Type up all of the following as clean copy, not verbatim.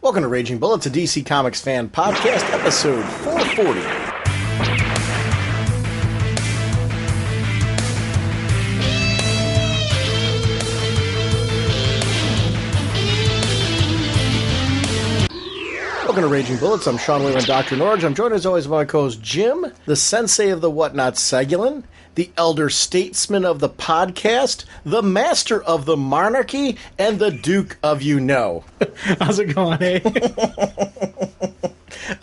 Welcome to Raging Bullets, a DC Comics fan podcast, episode 440. Welcome to Raging Bullets. I'm Sean Whalen, drnorge. I'm joined as always by my co-host Jim, the sensei of the whatnot Segulin, the elder statesman of the podcast, the master of the monarchy, and the duke of you-know. How's it going, eh?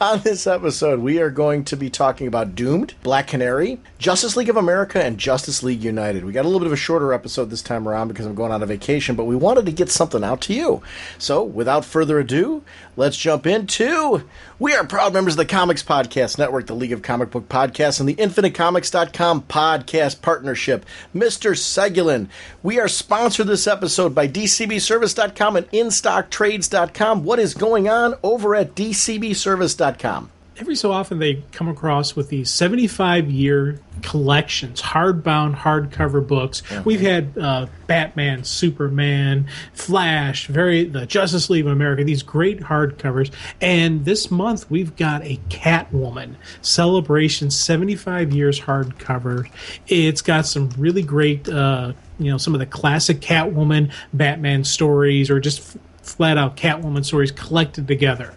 On this episode, we are going to be talking about Doomed, Black Canary, Justice League of America, and Justice League United. We got a little bit of a shorter episode this time around because I'm going on a vacation, but we wanted to get something out to you. So, without further ado, let's jump into... We are proud members of the Comics Podcast Network, the League of Comic Book Podcasts, and the InfiniteComics.com podcast partnership. Mr. Segulin, we are sponsored this episode by DCBService.com and InStockTrades.com. What is going on over at DCBService.com? Every so often they come across with these 75-year collections, hardbound, hardcover books. Mm-hmm. We've had Batman, Superman, Flash, the Justice League of America, these great hardcovers. And this month we've got a Catwoman Celebration 75 years hardcover. It's got some really great, some of the classic Catwoman, Batman stories, or just flat-out Catwoman stories collected together.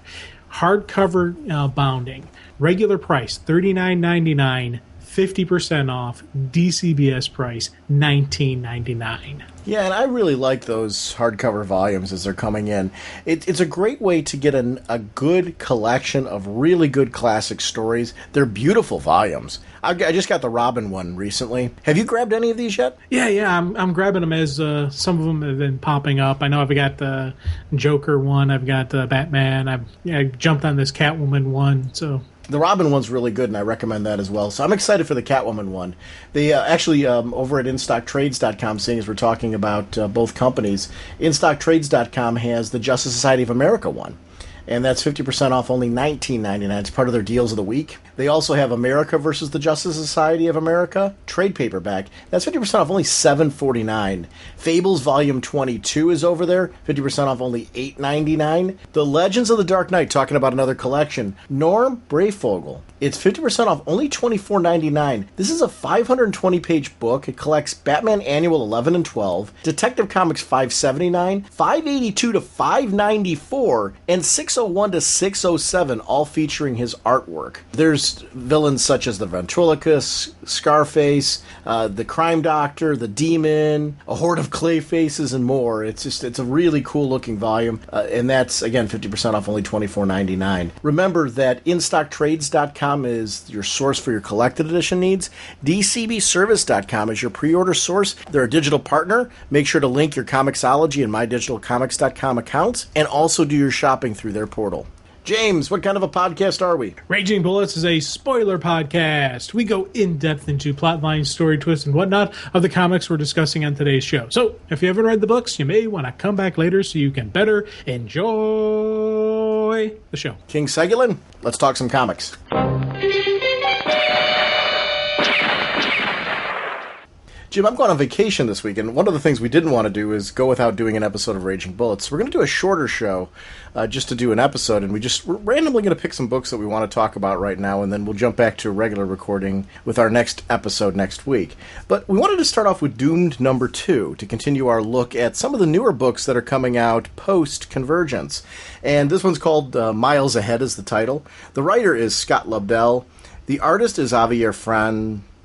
Hardcover bounding. Regular price, $39.99, 50% off. DCBS price, $19.99. Yeah, and I really like those hardcover volumes as they're coming in. It's a great way to get a good collection of really good classic stories. They're beautiful volumes. I just got the Robin one recently. Have you grabbed any of these yet? Yeah, I'm grabbing them as some of them have been popping up. I know I've got the Joker one, I've got the Batman, I jumped on this Catwoman one, so... The Robin one's really good, and I recommend that as well. So I'm excited for the Catwoman one. They actually, over at InStockTrades.com, seeing as we're talking about both companies, InStockTrades.com has the Justice Society of America one. And that's 50% off, only $19.99. It's part of their deals of the week. They also have America versus the Justice Society of America trade paperback. That's 50% off, only $7.49. Fables Volume 22 is over there, 50% off, only $8.99. The Legends of the Dark Knight, talking about another collection. Norm Breyfogle. It's 50% off, only $24.99. This is a 520-page book. It collects Batman Annual 11 and 12, Detective Comics 579, 582 to 594, and 601 to 607, all featuring his artwork. There's villains such as the Ventriloquist, Scarface, the Crime Doctor, the Demon, a horde of clay faces, and more. It's a really cool-looking volume, and that's, again, 50% off, only $24.99. Remember that InStockTrades.com is your source for your collected edition needs. DCBService.com is your pre-order source. They're a digital partner. Make sure to link your Comixology and MyDigitalComics.com accounts, and also do your shopping through their portal. James, what kind of a podcast are we? Raging Bullets is a spoiler podcast. We go in-depth into plotline, story twists, and whatnot of the comics we're discussing on today's show. So, if you haven't read the books, you may want to come back later so you can better enjoy the show. King Segulin, let's talk some comics. Jim, I'm going on vacation this week, and one of the things we didn't want to do is go without doing an episode of Raging Bullets. We're going to do a shorter show just to do an episode, and we're randomly going to pick some books that we want to talk about right now, and then we'll jump back to a regular recording with our next episode next week. But we wanted to start off with Doomed number 2 to continue our look at some of the newer books that are coming out post-Convergence. And this one's called Miles Ahead is the title. The writer is Scott Lobdell. The artist is Javier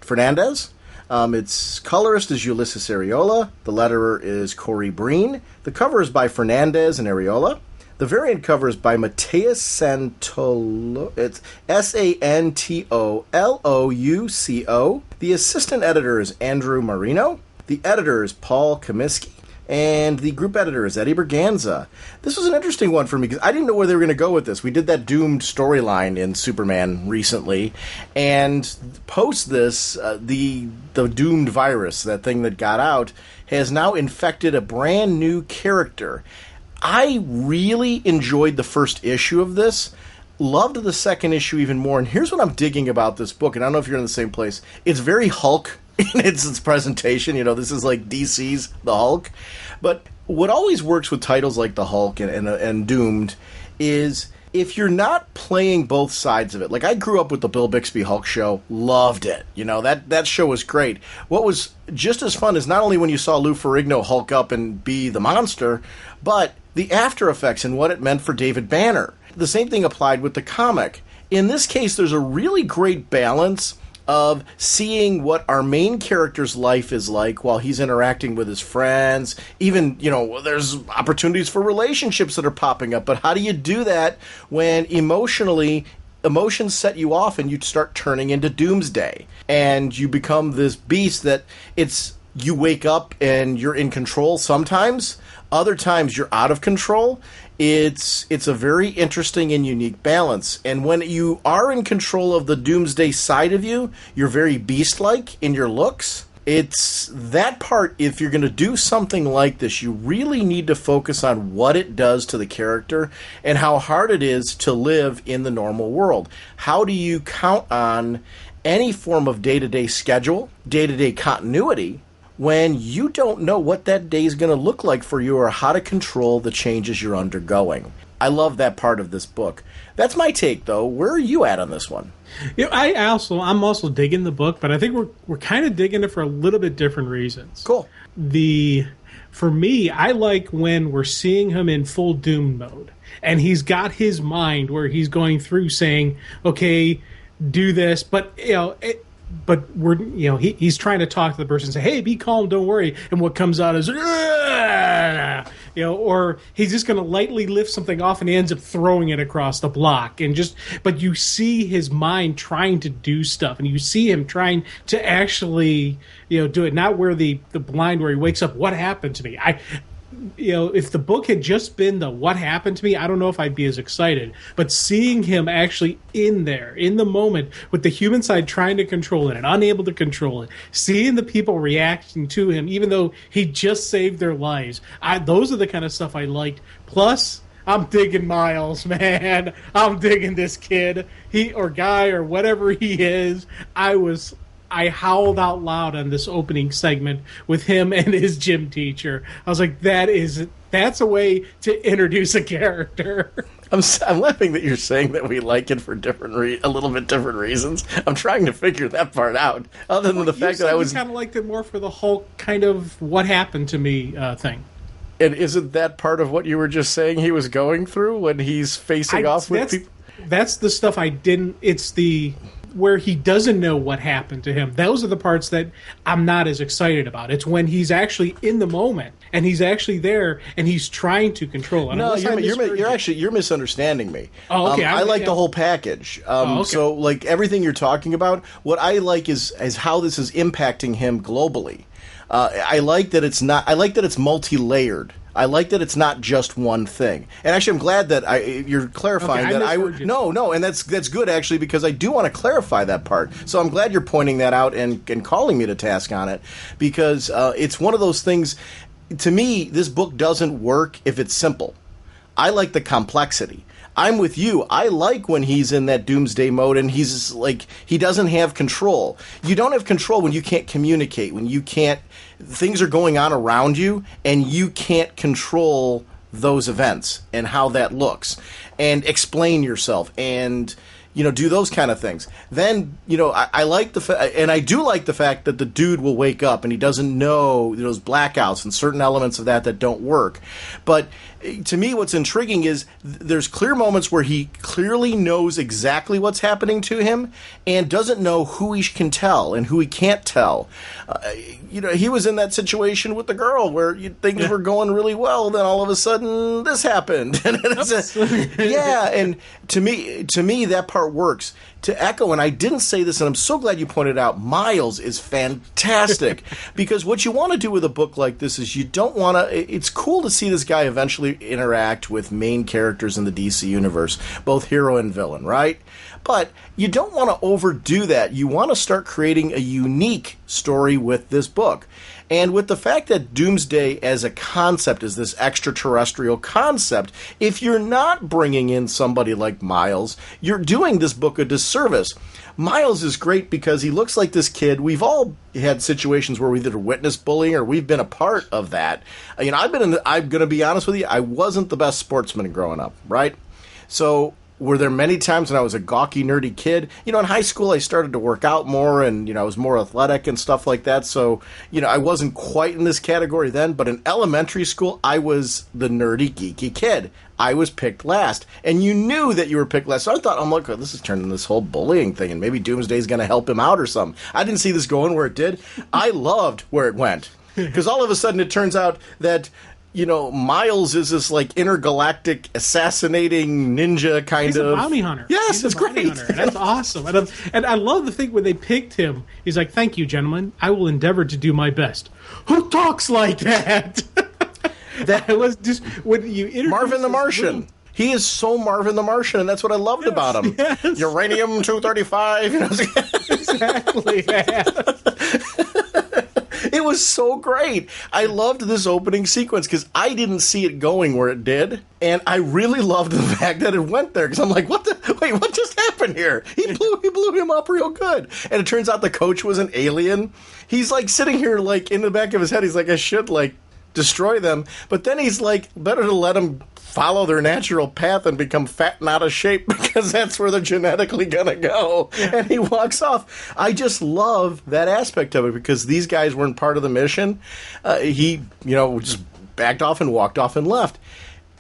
Fernandez. Its colorist is Ulysses Areola. The letterer is Corey Breen. The cover is by Fernandez and Areola. The variant cover is by Mateus Santolo. It's Santolouco. The assistant editor is Andrew Marino. The editor is Paul Comiskey. And the group editor is Eddie Berganza. This was an interesting one for me because I didn't know where they were going to go with this. We did that Doomed storyline in Superman recently, and post this, the Doomed virus, that thing that got out, has now infected a brand new character. I really enjoyed the first issue of this. Loved the second issue even more, and here's what I'm digging about this book, and I don't know if you're in the same place. It's very Hulk in its presentation. This is like DC's The Hulk. But what always works with titles like The Hulk and Doomed is if you're not playing both sides of it. Like, I grew up with the Bill Bixby Hulk show, loved it. You know, that show was great. What was just as fun is not only when you saw Lou Ferrigno Hulk up and be the monster, but the after effects and what it meant for David Banner. The same thing applied with the comic. In this case, there's a really great balance of seeing what our main character's life is like while he's interacting with his friends. Even, you know, there's opportunities for relationships that are popping up. But how do you do that when emotions set you off and you start turning into Doomsday? And you become this beast that you wake up and you're in control sometimes. Other times you're out of control. It's a very interesting and unique balance. And when you are in control of the Doomsday side of you, you're very beast-like in your looks. It's that part, if you're going to do something like this, you really need to focus on what it does to the character and how hard it is to live in the normal world. How do you count on any form of day-to-day schedule, day-to-day continuity, when you don't know what that day is going to look like for you or how to control the changes you're undergoing? I love that part of this book. That's my take, though. Where are you at on this one? You know, I'm also digging the book, but I think we're kind of digging it for a little bit different reasons. Cool. For me, I like when we're seeing him in full Doom mode, and he's got his mind where he's going through saying, "Okay, do this," but he's trying to talk to the person and say, "Hey, be calm, don't worry," and what comes out is, or he's just going to lightly lift something off and he ends up throwing it across the block, but you see his mind trying to do stuff, and you see him trying to actually, do it, not where the blind where he wakes up, what happened to me? If the book had just been the what happened to me, I don't know if I'd be as excited. But seeing him actually in there, in the moment, with the human side trying to control it and unable to control it, seeing the people reacting to him, even though he just saved their lives, those are the kind of stuff I liked. Plus, I'm digging Miles, man. I'm digging this kid, or guy, or whatever he is. I howled out loud on this opening segment with him and his gym teacher. I was like, that's a way to introduce a character. I'm laughing that you're saying that we like it for a little bit different reasons. I'm trying to figure that part out. Other than the fact that I was kind of liked it more for the whole kind of what happened to me thing. And isn't that part of what you were just saying he was going through when he's facing off with people? That's the stuff I didn't. It's where he doesn't know what happened to him. Those are the parts that I'm not as excited about. It's when he's actually in the moment and he's actually there and he's trying to control it. No, you're misunderstanding me. Oh, okay. I like the whole package. Okay. So, like, everything you're talking about, what I like is how this is impacting him globally. I like that it's not. I like that it's multi-layered. I like that it's not just one thing. And actually, I'm glad that you're clarifying that. No, and that's good, actually, because I do want to clarify that part. So I'm glad you're pointing that out and calling me to task on it, because it's one of those things. To me, this book doesn't work if it's simple. I like the complexity. I'm with you. I like when he's in that doomsday mode and he's like, he doesn't have control. You don't have control when you can't communicate, when you can't, things are going on around you and you can't control those events and how that looks and explain yourself and, do those kind of things. Then, I like and I do like the fact that the dude will wake up and he doesn't know those blackouts and certain elements of that don't work. But to me, what's intriguing is there's clear moments where he clearly knows exactly what's happening to him and doesn't know who he can tell and who he can't tell. He was in that situation with the girl where things were going really well, then all of a sudden this happened. And and to me that part works. To echo, and I didn't say this, and I'm so glad you pointed out, Miles is fantastic. Because what you want to do with a book like this is you don't want to... It's cool to see this guy eventually interact with main characters in the DC universe, both hero and villain, right? But you don't want to overdo that. You want to start creating a unique story with this book. And with the fact that Doomsday as a concept is this extraterrestrial concept, if you're not bringing in somebody like Miles, you're doing this book a disservice. Miles is great because he looks like this kid. We've all had situations where we either witnessed bullying or we've been a part of that. You know, I'm going to be honest with you, I wasn't the best sportsman growing up, right? So were there many times when I was a gawky, nerdy kid? You know, in high school, I started to work out more and, you know, I was more athletic and stuff like that. So, you know, I wasn't quite in this category then, but in elementary school, I was the nerdy, geeky kid. I was picked last. And you knew that you were picked last. So I thought, I'm like, oh, this is turning this whole bullying thing, and maybe Doomsday's going to help him out or something. I didn't see this going where it did. I loved where it went. Because all of a sudden it turns out that, you know, Miles is this, like, intergalactic assassinating ninja kind He's of... He's a bounty hunter. Yes, it's great. Hunter. That's awesome. And I love the thing when they picked him. He's like, thank you, gentlemen. I will endeavor to do my best. Who talks like that? That was just... when you Marvin the Martian. He is so Marvin the Martian, and that's what I loved about him. Yes. Uranium-235. You know? Exactly, It was so great. I loved this opening sequence because I didn't see it going where it did, and I really loved the fact that it went there because I'm like, what just happened here? He blew him up real good, and it turns out the coach was an alien. He's like sitting here like in the back of his head. He's like, I should like destroy them, but then he's like, better to let them follow their natural path and become fat and out of shape because that's where they're genetically gonna go. Yeah. And he walks off. I just love that aspect of it because these guys weren't part of the mission. He, you know, just backed off and walked off and left.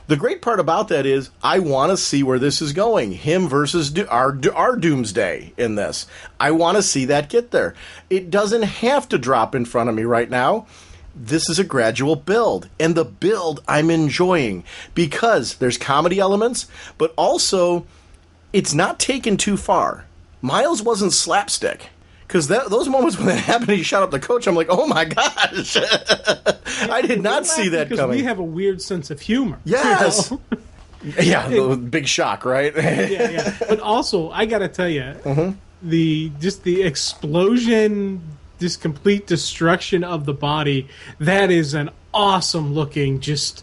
The great part about that is I want to see where this is going. Him versus our Doomsday in this. I want to see that get there. It doesn't have to drop in front of me right now. This is a gradual build, and the build I'm enjoying because there's comedy elements, but also it's not taken too far. Miles wasn't slapstick, because those moments when that happened, he shot up the coach, I'm like, oh my gosh. I did not see that coming. Because we have a weird sense of humor. Yes. You know? Yeah, the big shock, right? Yeah. But also, I got to tell you, the explosion... this complete destruction of the body, that is an awesome looking just,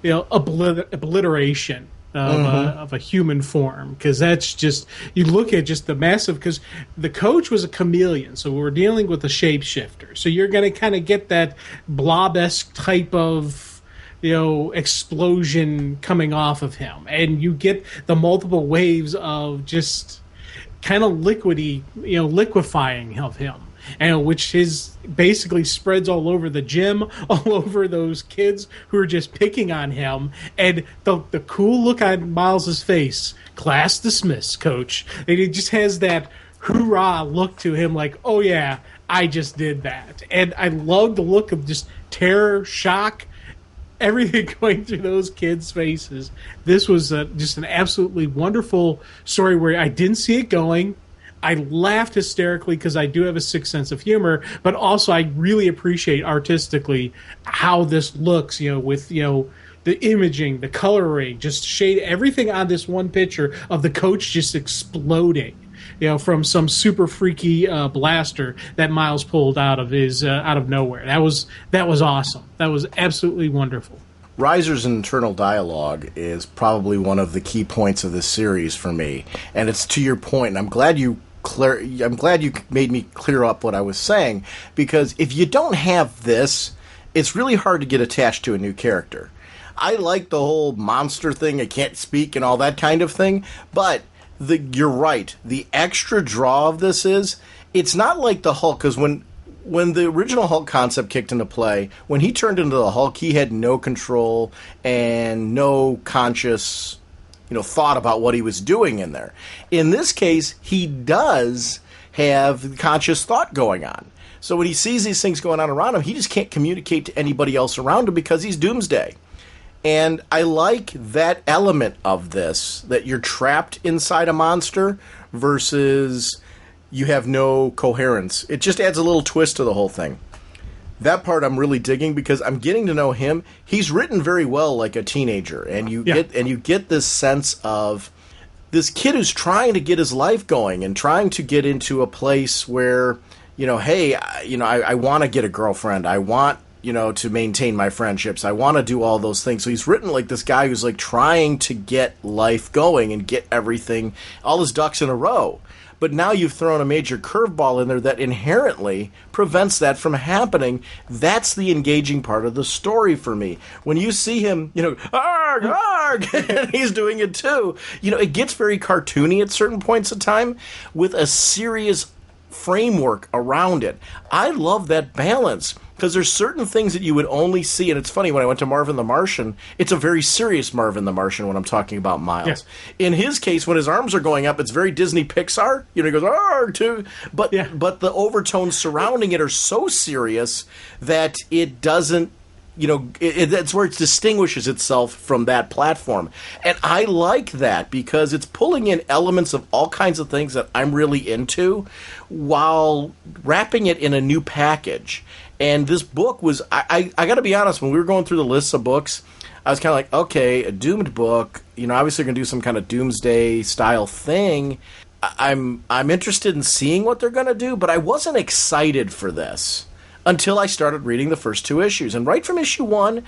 you know, obliteration of a human form, because that's just, you look at just the massive, because the coach was a chameleon, so we're dealing with a shapeshifter, so you're going to kind of get that blob-esque type of, you know, explosion coming off of him, and you get the multiple waves of just kind of liquefying of him. And which is basically spreads all over the gym, all over those kids who are just picking on him. And the cool look on Miles's face, class dismissed, coach. And he just has that hoorah look to him like, oh yeah, I just did that. And I love the look of just terror, shock, everything going through those kids' faces. This was just an absolutely wonderful story where I didn't see it going. I laughed hysterically because I do have a sick sense of humor, but also I really appreciate artistically how this looks, you know, with, you know, the imaging, the coloring, just shade, everything on this one picture of the coach just exploding, you know, from some super freaky blaster that Miles pulled out of his out of nowhere. That was awesome. That was absolutely wonderful. Reiser's internal dialogue is probably one of the key points of this series for me, and it's to your point. And I'm glad you made me clear up what I was saying, because if you don't have this, it's really hard to get attached to a new character. I like the whole monster thing, I can't speak and all that kind of thing, but you're right. The extra draw of this is, it's not like the Hulk, because when the original Hulk concept kicked into play, when he turned into the Hulk, he had no control and no conscious, you know, thought about what he was doing in there. In this case, he does have conscious thought going on. So when he sees these things going on around him, he just can't communicate to anybody else around him because he's Doomsday. And I like that element of this, that you're trapped inside a monster versus you have no coherence. It just adds a little twist to the whole thing. That part I'm really digging because I'm getting to know him. He's written very well like a teenager, and you get this sense of this kid who's trying to get his life going and trying to get into a place where, hey, I want to get a girlfriend. I want, to maintain my friendships. I want to do all those things. So he's written like this guy who's like trying to get life going and get everything, all his ducks in a row. But now you've thrown a major curveball in there that inherently prevents that from happening. That's the engaging part of the story for me. When you see him, arg, arg, and he's doing it too, it gets very cartoony at certain points of time with a serious framework around it. I love that balance. Because there's certain things that you would only see, and it's funny, when I went to Marvin the Martian, it's a very serious Marvin the Martian when I'm talking about Miles. Yes. In his case, when his arms are going up, it's very Disney Pixar. He goes, "Arr!" too. But the overtones surrounding it are so serious that it doesn't, that's where it distinguishes itself from that platform. And I like that because it's pulling in elements of all kinds of things that I'm really into while wrapping it in a new package. And this book was, I got to be honest, when we were going through the lists of books, I was kind of like, okay, a doomed book, obviously going to do some kind of doomsday style thing. I'm interested in seeing what they're going to do, but I wasn't excited for this until I started reading the first 2 issues. And right from issue 1,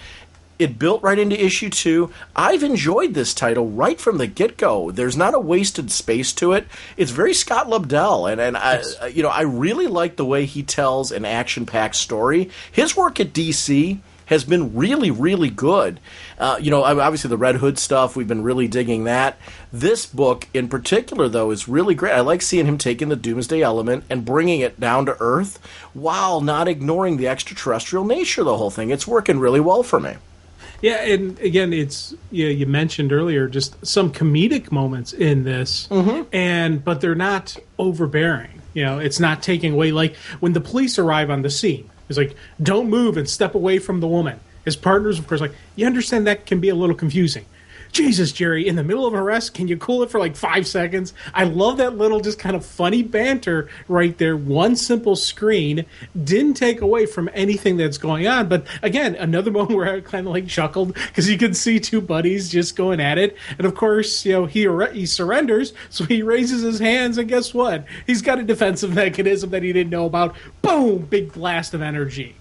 it built right into issue 2. I've enjoyed this title right from the get-go. There's not a wasted space to it. It's very Scott Lobdell, and yes. I really like the way he tells an action-packed story. His work at DC has been really, really good. Obviously the Red Hood stuff, we've been really digging that. This book in particular, though, is really great. I like seeing him taking the doomsday element and bringing it down to earth while not ignoring the extraterrestrial nature of the whole thing. It's working really well for me. Yeah, and again, it's you mentioned earlier just some comedic moments in this, but they're not overbearing. It's not taking away, like when the police arrive on the scene. It's like, don't move and step away from the woman. His partner's, of course, like, you understand that can be a little confusing. Jesus, Jerry, in the middle of an arrest, can you cool it for like 5 seconds? I love that little just kind of funny banter right there. One simple screen didn't take away from anything that's going on. But again, another moment where I kind of like chuckled because you can see 2 buddies just going at it. And of course, he surrenders, so he raises his hands, and guess what? He's got a defensive mechanism that he didn't know about. Boom! Big blast of energy.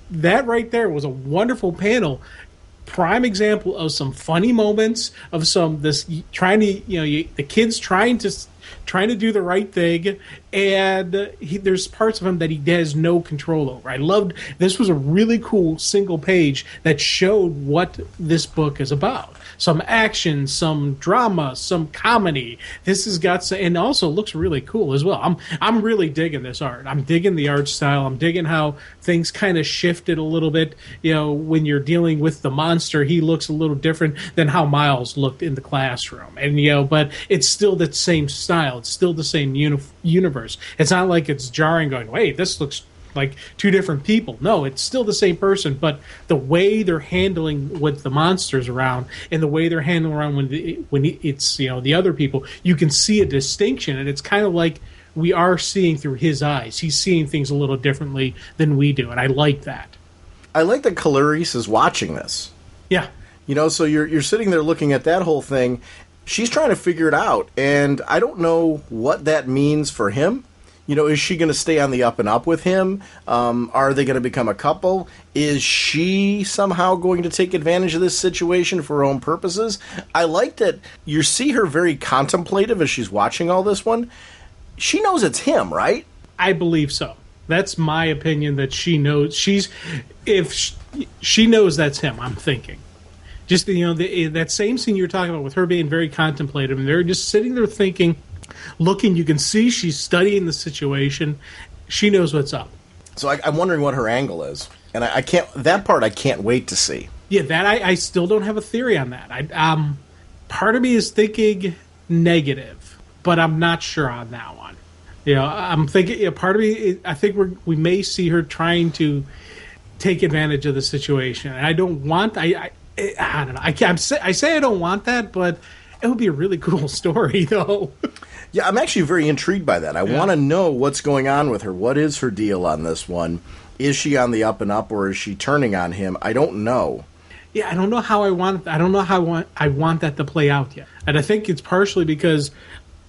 That right there was a wonderful panel. Prime example of some funny moments of the kids trying to do the right thing, and there's parts of him that he has no control over. I loved this. Was a really cool single page that showed what this book is about. Some action, some drama, some comedy. This has got some, and also looks really cool as well. I'm really digging this art. I'm digging the art style. I'm digging how things kind of shifted a little bit. When you're dealing with the monster, he looks a little different than how Miles looked in the classroom. And but it's still that same style. It's still the same universe. It's not like it's jarring going, wait, this looks like 2 different people. No, it's still the same person, but the way they're handling with the monsters around and the way they're handling around when it's the other people, you can see a distinction, and it's kind of like we are seeing through his eyes. He's seeing things a little differently than we do, and I like that. I like that Clarice is watching this. Yeah. So you're sitting there looking at that whole thing. She's trying to figure it out, and I don't know what that means for him. Is she going to stay on the up and up with him? Are they going to become a couple? Is she somehow going to take advantage of this situation for her own purposes? I like that you see her very contemplative as she's watching all this one. She knows it's him, right? I believe so. That's my opinion, that she knows. If she knows that's him, I'm thinking. Just, that same scene you're talking about with her being very contemplative, and they're just sitting there thinking, looking, you can see she's studying the situation. She knows what's up. So I'm wondering what her angle is, and I can't wait to see. Yeah, that I still don't have a theory on that. Part of me is thinking negative, but I'm not sure on that one. I'm thinking. Part of me, I think we may see her trying to take advantage of the situation, and I don't want. I don't know. I say I don't want that, but it would be a really cool story, though. Yeah, I'm actually very intrigued by that. I want to know what's going on with her. What is her deal on this one? Is she on the up and up, or is she turning on him? I don't know. Yeah, I don't know how I want that to play out yet. And I think it's partially because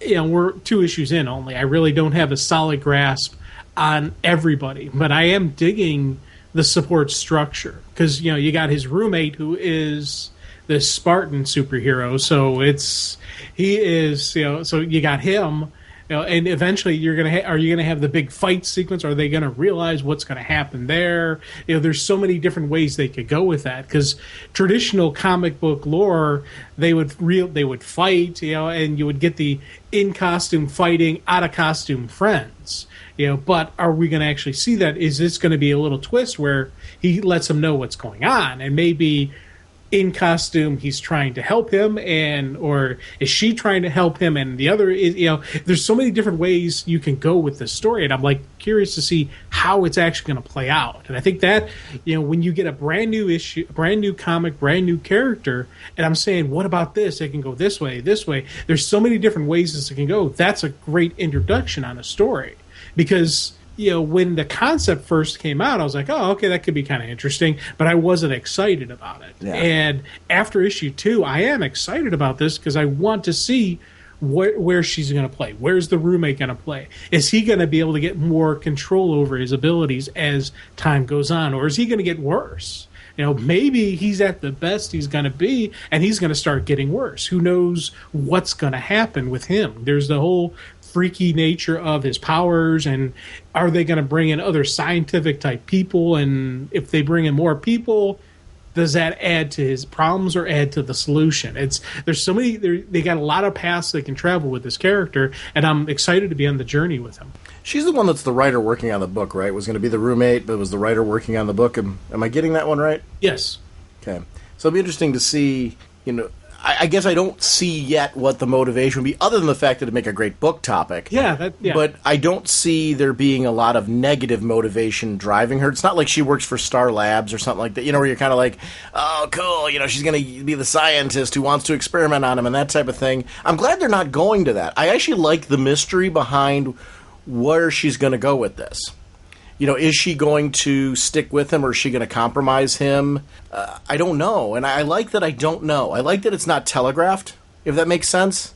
we're 2 issues in only. I really don't have a solid grasp on everybody, but I am digging the support structure because you got his roommate who is this Spartan superhero, so he is so you got him. And eventually, are you gonna have the big fight sequence? Are they gonna realize what's gonna happen there? There's so many different ways they could go with that. Because traditional comic book lore, they would fight, and you would get the in costume fighting, out of costume friends. But are we gonna actually see that? Is this gonna be a little twist where he lets them know what's going on, and maybe in costume he's trying to help him, or is she trying to help him, and the other is there's so many different ways you can go with this story, and I'm like curious to see how it's actually going to play out. And I think that when you get a brand new issue, brand new comic, brand new character, and I'm saying what about this, it can go this way, there's so many different ways this can go. That's a great introduction on a story, because when the concept first came out, I was like, oh, okay, that could be kind of interesting, but I wasn't excited about it. Yeah. And after issue 2, I am excited about this because I want to see where she's going to play. Where's the roommate going to play? Is he going to be able to get more control over his abilities as time goes on, or is he going to get worse? Maybe he's at the best he's going to be, and he's going to start getting worse. Who knows what's going to happen with him? There's the whole freaky nature of his powers, and are they going to bring in other scientific type people? And if they bring in more people, does that add to his problems or add to the solution? There's so many. They got a lot of paths they can travel with this character, and I'm excited to be on the journey with him. She's the one that's the writer working on the book, right? Was going to be the roommate, but was the writer working on the book. Am I getting that one right? Yes. Okay. So it'll be interesting to see. I guess I don't see yet what the motivation would be, other than the fact that it'd make a great book topic. Yeah. But I don't see there being a lot of negative motivation driving her. It's not like she works for Star Labs or something like that, where you're kind of like, oh, cool, she's going to be the scientist who wants to experiment on him and that type of thing. I'm glad they're not going to that. I actually like the mystery behind where she's going to go with this. Is she going to stick with him, or is she going to compromise him? I don't know. And I like that I don't know. I like that it's not telegraphed, if that makes sense.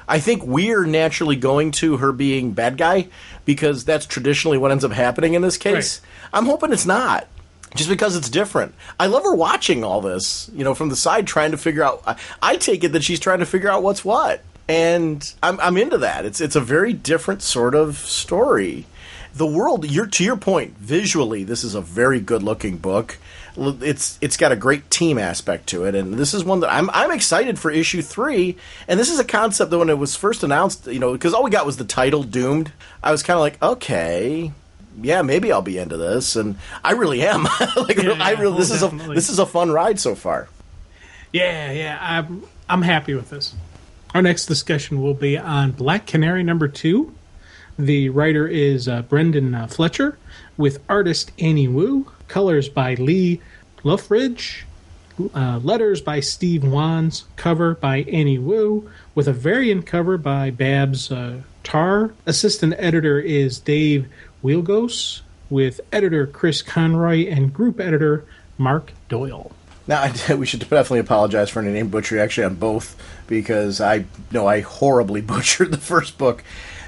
I think we're naturally going to her being bad guy, because that's traditionally what ends up happening in this case. Right. I'm hoping it's not, just because it's different. I love her watching all this, from the side, trying to figure out. I take it that she's trying to figure out what's what. And I'm into that. It's a very different sort of story. The world, to your point, visually, this is a very good-looking book. It's got a great team aspect to it, and this is one that I'm excited for issue 3. And this is a concept that when it was first announced, because all we got was the title, Doomed. I was kind of like, okay, yeah, maybe I'll be into this, and I really am. This is a fun ride so far. Yeah, I'm happy with this. Our next discussion will be on Black Canary #2. The writer is Brendan Fletcher, with artist Annie Wu, colors by Lee Loughridge, letters by Steve Wands, cover by Annie Wu, with a variant cover by Babs Tarr. Assistant editor is Dave Wielgos, with editor Chris Conroy and group editor Mark Doyle. Now, we should definitely apologize for any name butchery, actually, on both, because I know I horribly butchered the first book.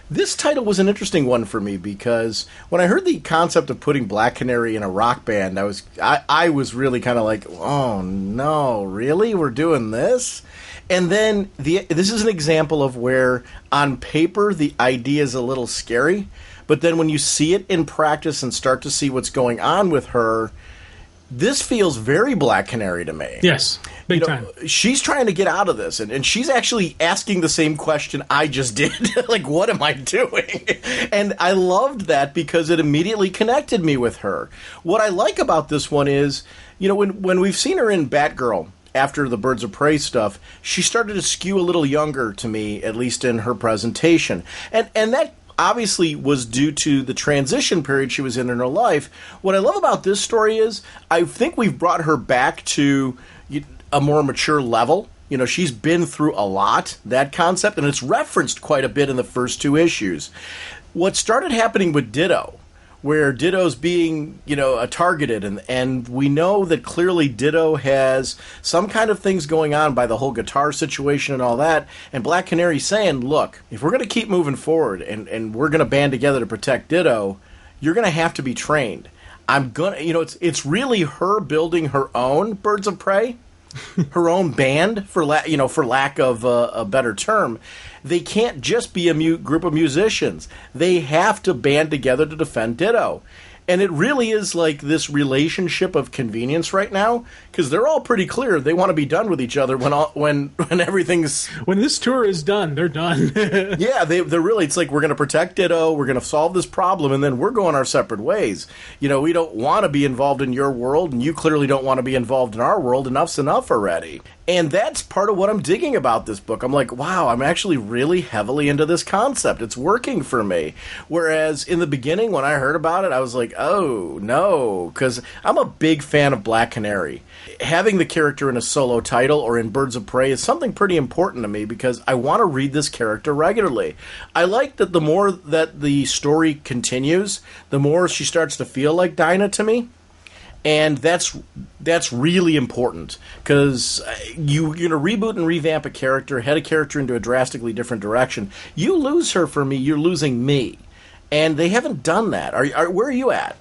This title was an interesting one for me, because when I heard the concept of putting Black Canary in a rock band, I was really kind of like, oh no, really? We're doing this? And then this is an example of where, on paper, the idea is a little scary, but then when you see it in practice and start to see what's going on with her, this feels very Black Canary to me. Yes, big time. She's trying to get out of this, and she's actually asking the same question I just did. Like, what am I doing? And I loved that because it immediately connected me with her. What I like about this one is, when we've seen her in Batgirl, after the Birds of Prey stuff, she started to skew a little younger to me, at least in her presentation. And that obviously was due to the transition period she was in her life. What I love about this story is I think we've brought her back to a more mature level. She's been through a lot, that concept, and it's referenced quite a bit in the first 2 issues. What started happening with Ditto where Ditto's being, targeted, and we know that clearly Ditto has some kind of things going on by the whole guitar situation and all that, and Black Canary's saying, look, if we're going to keep moving forward and we're going to band together to protect Ditto, you're going to have to be trained. I'm going to, it's really her building her own Birds of Prey, her own band, for lack of a better term. They can't just be a group of musicians. They have to band together to defend Ditto. And it really is like this relationship of convenience right now, because they're all pretty clear they want to be done with each other when everything's... When this tour is done, they're done. Yeah, they're really... It's like, we're going to protect Ditto, we're going to solve this problem, and then we're going our separate ways. We don't want to be involved in your world, and you clearly don't want to be involved in our world. Enough's enough already. And that's part of what I'm digging about this book. I'm like, wow, I'm actually really heavily into this concept. It's working for me. Whereas in the beginning, when I heard about it, I was like, oh, no, because I'm a big fan of Black Canary. Having the character in a solo title or in Birds of Prey is something pretty important to me, because I want to read this character regularly. I like that the more that the story continues, the more she starts to feel like Dinah to me. And that's really important, because you're going to reboot and revamp a character, head a character into a drastically different direction. You lose her for me, you're losing me. And they haven't done that. Where are you at?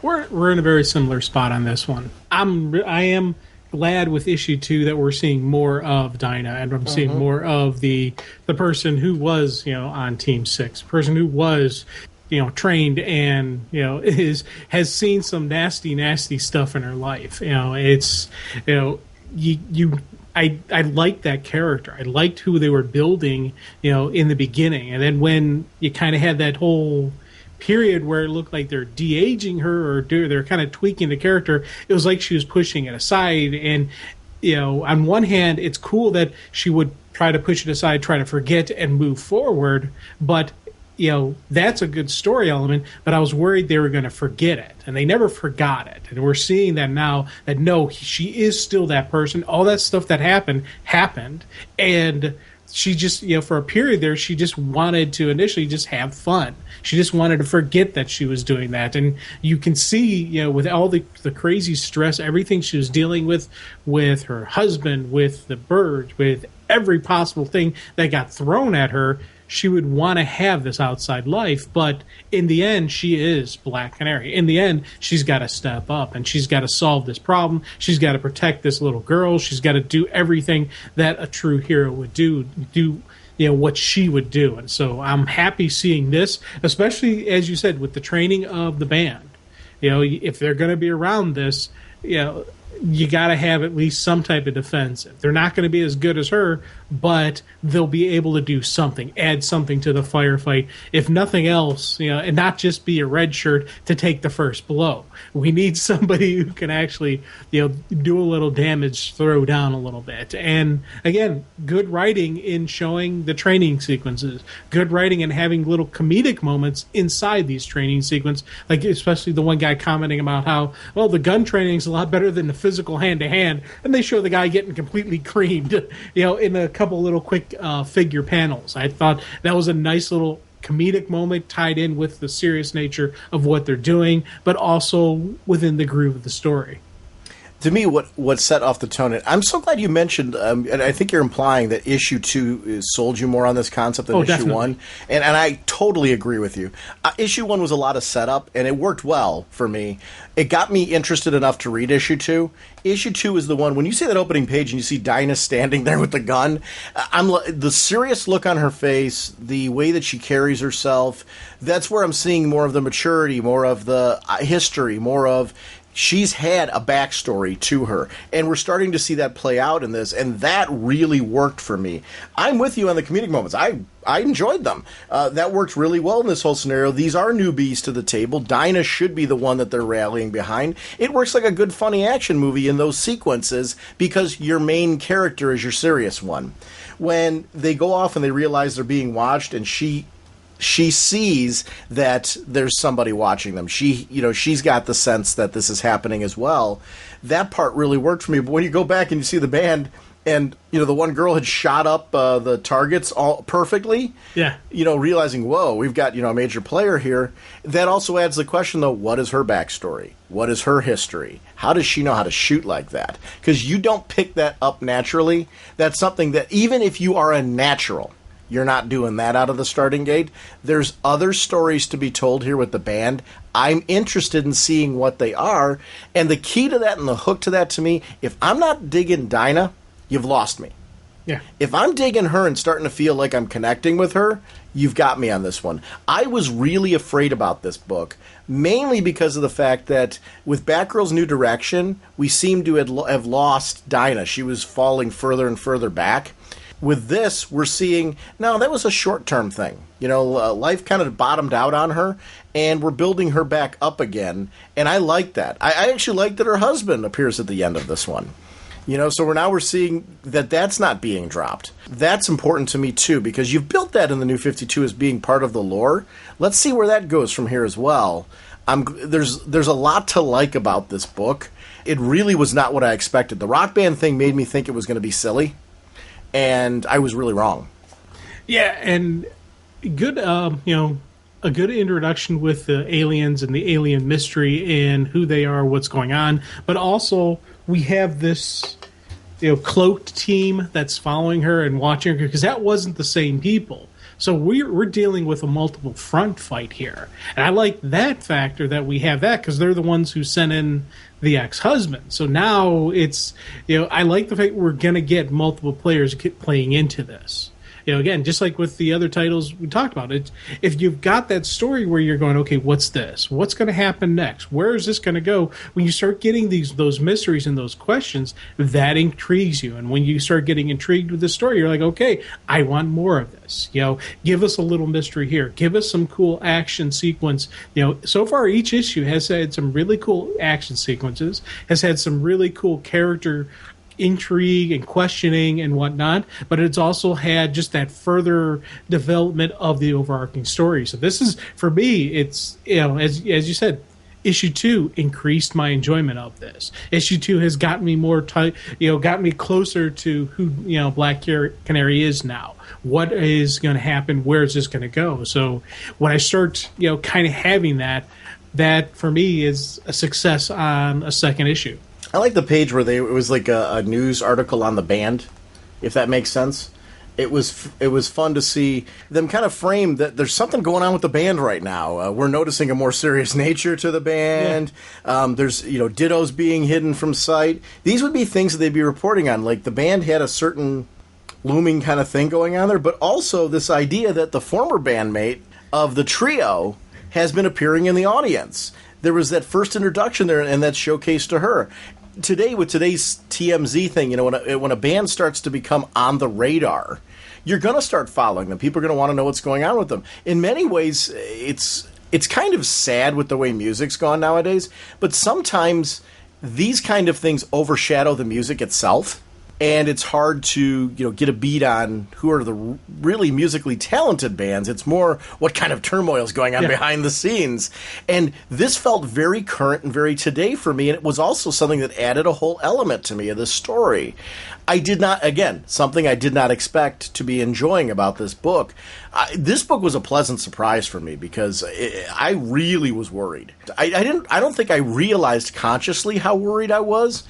We're in a very similar spot on this one. I am glad with issue 2 that we're seeing more of Dinah, and I'm seeing more of the person who was on Team 6, the person who was trained and has seen some nasty stuff in her life. It's I liked that character. I liked who they were building, in the beginning, and then when you kind of had that whole period where it looked like they're de-aging her, or they're kind of tweaking the character, it was like she was pushing it aside. And on one hand, it's cool that she would try to push it aside, try to forget and move forward, but that's a good story element, but I was worried they were going to forget it, and they never forgot it. And we're seeing that now, that no, she is still that person. All that stuff that happened, and she just, for a period there, she just wanted to initially just have fun. She just wanted to forget that she was doing that. And you can see, with all the crazy stress, everything she was dealing with her husband, with the birds, with every possible thing that got thrown at her, she would want to have this outside life, but in the end, she is Black Canary. In the end, she's got to step up, and she's got to solve this problem. She's got to protect this little girl. She's got to do everything that a true hero would do what she would do. And so I'm happy seeing this, especially, as you said, with the training of the band. If they're going to be around this, you got to have at least some type of defensive. They're not going to be as good as her, but they'll be able to do something, add something to the firefight, if nothing else, and not just be a red shirt to take the first blow. We need somebody who can actually, do a little damage, throw down a little bit. And again, good writing in showing the training sequences, good writing in having little comedic moments inside these training sequences, like especially the one guy commenting about how, well, the gun training is a lot better than the physical hand-to-hand, and they show the guy getting completely creamed, in a couple little quick figure panels. I thought that was a nice little comedic moment tied in with the serious nature of what they're doing, but also within the groove of the story. To me, what set off the tone, and I'm so glad you mentioned, and I think you're implying that issue 2 sold you more on this concept than issue definitely. 1, and I totally agree with you. Issue 1 was a lot of setup, and it worked well for me. It got me interested enough to read issue 2. Issue 2 is the one, when you see that opening page and you see Dinah standing there with the gun, the serious look on her face, the way that she carries herself, that's where I'm seeing more of the maturity, more of the history, more of... She's had a backstory to her, and we're starting to see that play out in this, and that really worked for me. I'm with you on the comedic moments. I enjoyed them. That worked really well in this whole scenario. These are newbies to the table. Dinah should be the one that they're rallying behind. It works like a good, funny action movie in those sequences because your main character is your serious one. When they go off and they realize they're being watched, and she sees that there's somebody watching them. She's got the sense that this is happening as well. That part really worked for me. But when you go back and you see the band, And, the one girl had shot up the targets all perfectly. Yeah. Realizing, whoa, we've got, a major player here. That also adds the question, though, what is her backstory? What is her history? How does she know how to shoot like that? Because you don't pick that up naturally. That's something that, even if you are a natural, you're not doing that out of the starting gate. There's other stories to be told here with the band. I'm interested in seeing what they are. And the key to that and the hook to that to me, if I'm not digging Dinah, you've lost me. Yeah. If I'm digging her and starting to feel like I'm connecting with her, you've got me on this one. I was really afraid about this book, mainly because of the fact that with Batgirl's New Direction, we seem to have lost Dinah. She was falling further and further back. With this, we're seeing, no, that was a short-term thing. Life kind of bottomed out on her, and we're building her back up again, and I like that. I actually like that her husband appears at the end of this one. So we're seeing that that's not being dropped. That's important to me, too, because you've built that in the New 52 as being part of the lore. Let's see where that goes from here as well. There's a lot to like about this book. It really was not what I expected. The Rock Band thing made me think it was going to be silly, and I was really wrong. Yeah, and good, a good introduction with the aliens and the alien mystery and who they are, what's going on, but also we have this cloaked team that's following her and watching her, because that wasn't the same people. So we're dealing with a multiple front fight here, and I like that factor that we have that, because they're the ones who sent in the ex-husband. So now it's I like the fact we're gonna get multiple players playing into this. Again, just like with the other titles we talked about, if you've got that story where you're going, okay, what's this? What's going to happen next? Where is this going to go? When you start getting those mysteries and those questions, that intrigues you. And when you start getting intrigued with the story, you're like, okay, I want more of this. Give us a little mystery here. Give us some cool action sequence. So far each issue has had some really cool action sequences, has had some really cool character intrigue and questioning and whatnot, but it's also had just that further development of the overarching story. So this is, for me, it's as you said, issue 2 increased my enjoyment of this. Issue 2 has gotten me more got me closer to who Black Canary is now. What is going to happen? Where is this going to go? So when I start kind of having that for me is a success on a second issue. I like the page where it was like a news article on the band, if that makes sense. It was fun to see them kind of frame that there's something going on with the band right now. We're noticing a more serious nature to the band. Yeah. There's dittos being hidden from sight. These would be things that they'd be reporting on. Like the band had a certain looming kind of thing going on there, but also this idea that the former bandmate of the trio has been appearing in the audience. There was that first introduction there, and that showcase to her. Today, with today's TMZ thing, when a band starts to become on the radar, you're going to start following them. People are going to want to know what's going on with them. In many ways, it's kind of sad with the way music's gone nowadays, but sometimes these kind of things overshadow the music itself, and it's hard to get a beat on who are the really musically talented bands. It's more what kind of turmoil is going on behind the scenes. And this felt very current and very today for me, and it was also something that added a whole element to me of this story. Something I did not expect to be enjoying about this book. This book was a pleasant surprise for me because I really was worried. I don't think I realized consciously how worried I was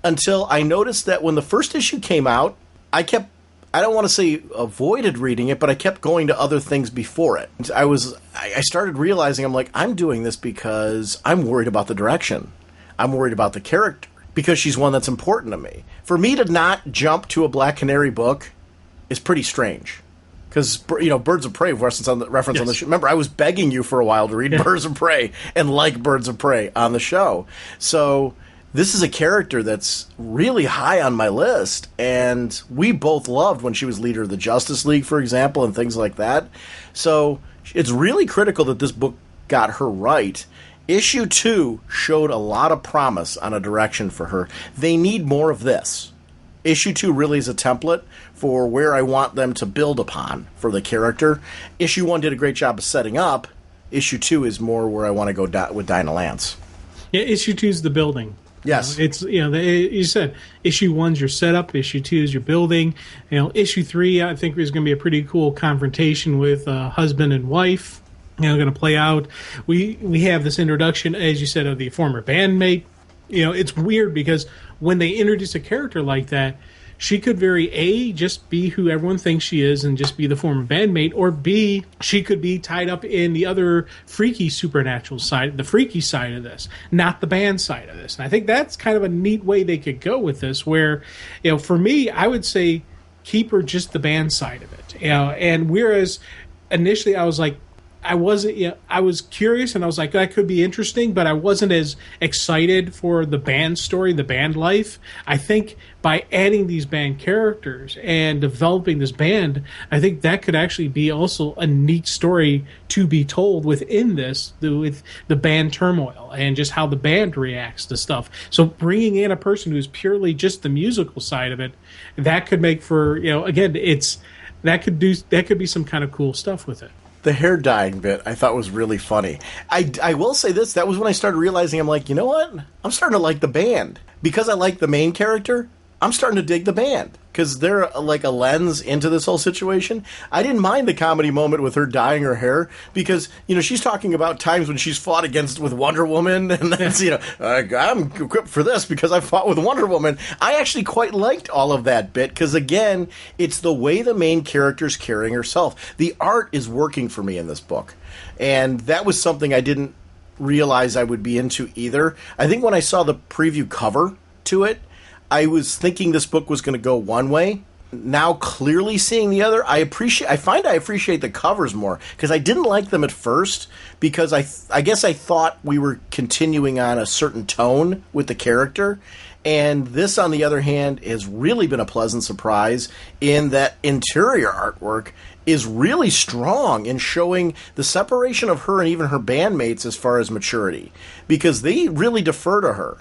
until I noticed that when the first issue came out, I don't want to say avoided reading it, but I kept going to other things before it. I started realizing, I'm doing this because I'm worried about the direction. I'm worried about the character, because she's one that's important to me. For me to not jump to a Black Canary book is pretty strange. Because, Birds of Prey, reference on the show. Remember, I was begging you for a while to read Birds of Prey and like Birds of Prey on the show. So this is a character that's really high on my list, and we both loved when she was leader of the Justice League, for example, and things like that. So it's really critical that this book got her right. Issue 2 showed a lot of promise on a direction for her. They need more of this. Issue 2 really is a template for where I want them to build upon for the character. Issue 1 did a great job of setting up. Issue 2 is more where I want to go with Dinah Lance. Yeah, issue 2 is the building. Yes. It's, you said issue 1's your setup, issue 2 is your building. Issue 3, I think, is going to be a pretty cool confrontation with husband and wife. Going to play out. We have this introduction, as you said, of the former bandmate. It's weird because when they introduce a character like that, she could just be who everyone thinks she is and just be the former bandmate, or B, she could be tied up in the other freaky supernatural side, the freaky side of this, not the band side of this. And I think that's kind of a neat way they could go with this, where, for me, I would say keep her just the band side of it. And whereas initially I was like, I was curious and I was like, that could be interesting, but I wasn't as excited for the band story, the band life. I think by adding these band characters and developing this band, I think that could actually be also a neat story to be told within this, with the band turmoil and just how the band reacts to stuff. So bringing in a person who's purely just the musical side of it, that could make for, again, that could be some kind of cool stuff with it. The hair dyeing bit I thought was really funny. I will say this, that was when I started realizing, I'm like, you know what? I'm starting to like the band. Because I like the main character, I'm starting to dig the band. Because they're like a lens into this whole situation. I didn't mind the comedy moment with her dyeing her hair because, she's talking about times when she's fought with Wonder Woman. And that's, I'm equipped for this because I fought with Wonder Woman. I actually quite liked all of that bit because, again, it's the way the main character's carrying herself. The art is working for me in this book. And that was something I didn't realize I would be into either. I think when I saw the preview cover to it, I was thinking this book was going to go one way. Now, clearly seeing the other, I find I appreciate the covers more because I didn't like them at first because I guess I thought we were continuing on a certain tone with the character. And this, on the other hand, has really been a pleasant surprise in that interior artwork is really strong in showing the separation of her and even her bandmates as far as maturity because they really defer to her.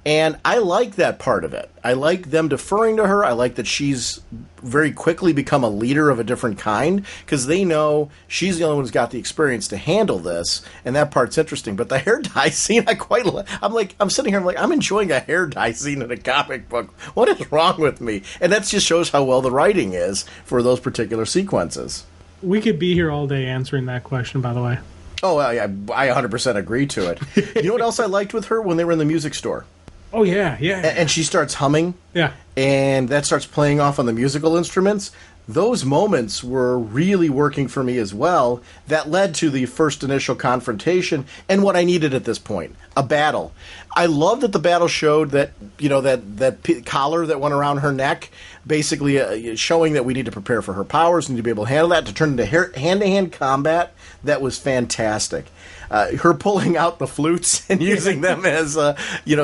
And I like that part of it. I like them deferring to her. I like that she's very quickly become a leader of a different kind because they know she's the only one who's got the experience to handle this, and that part's interesting. But the hair dye scene, I'm sitting here, I'm enjoying a hair dye scene in a comic book. What is wrong with me? And that just shows how well the writing is for those particular sequences. We could be here all day answering that question, by the way. Oh, I 100% agree to it. You know what else I liked with her when they were in the music store? Oh, yeah. And she starts humming. Yeah. And that starts playing off on the musical instruments. Those moments were really working for me as well. That led to the first initial confrontation and what I needed at this point, a battle. I love that the battle showed that, that collar that went around her neck, basically showing that we need to prepare for her powers, need to be able to handle that, to turn into hand-to-hand combat. That was fantastic. Her pulling out the flutes and using them as,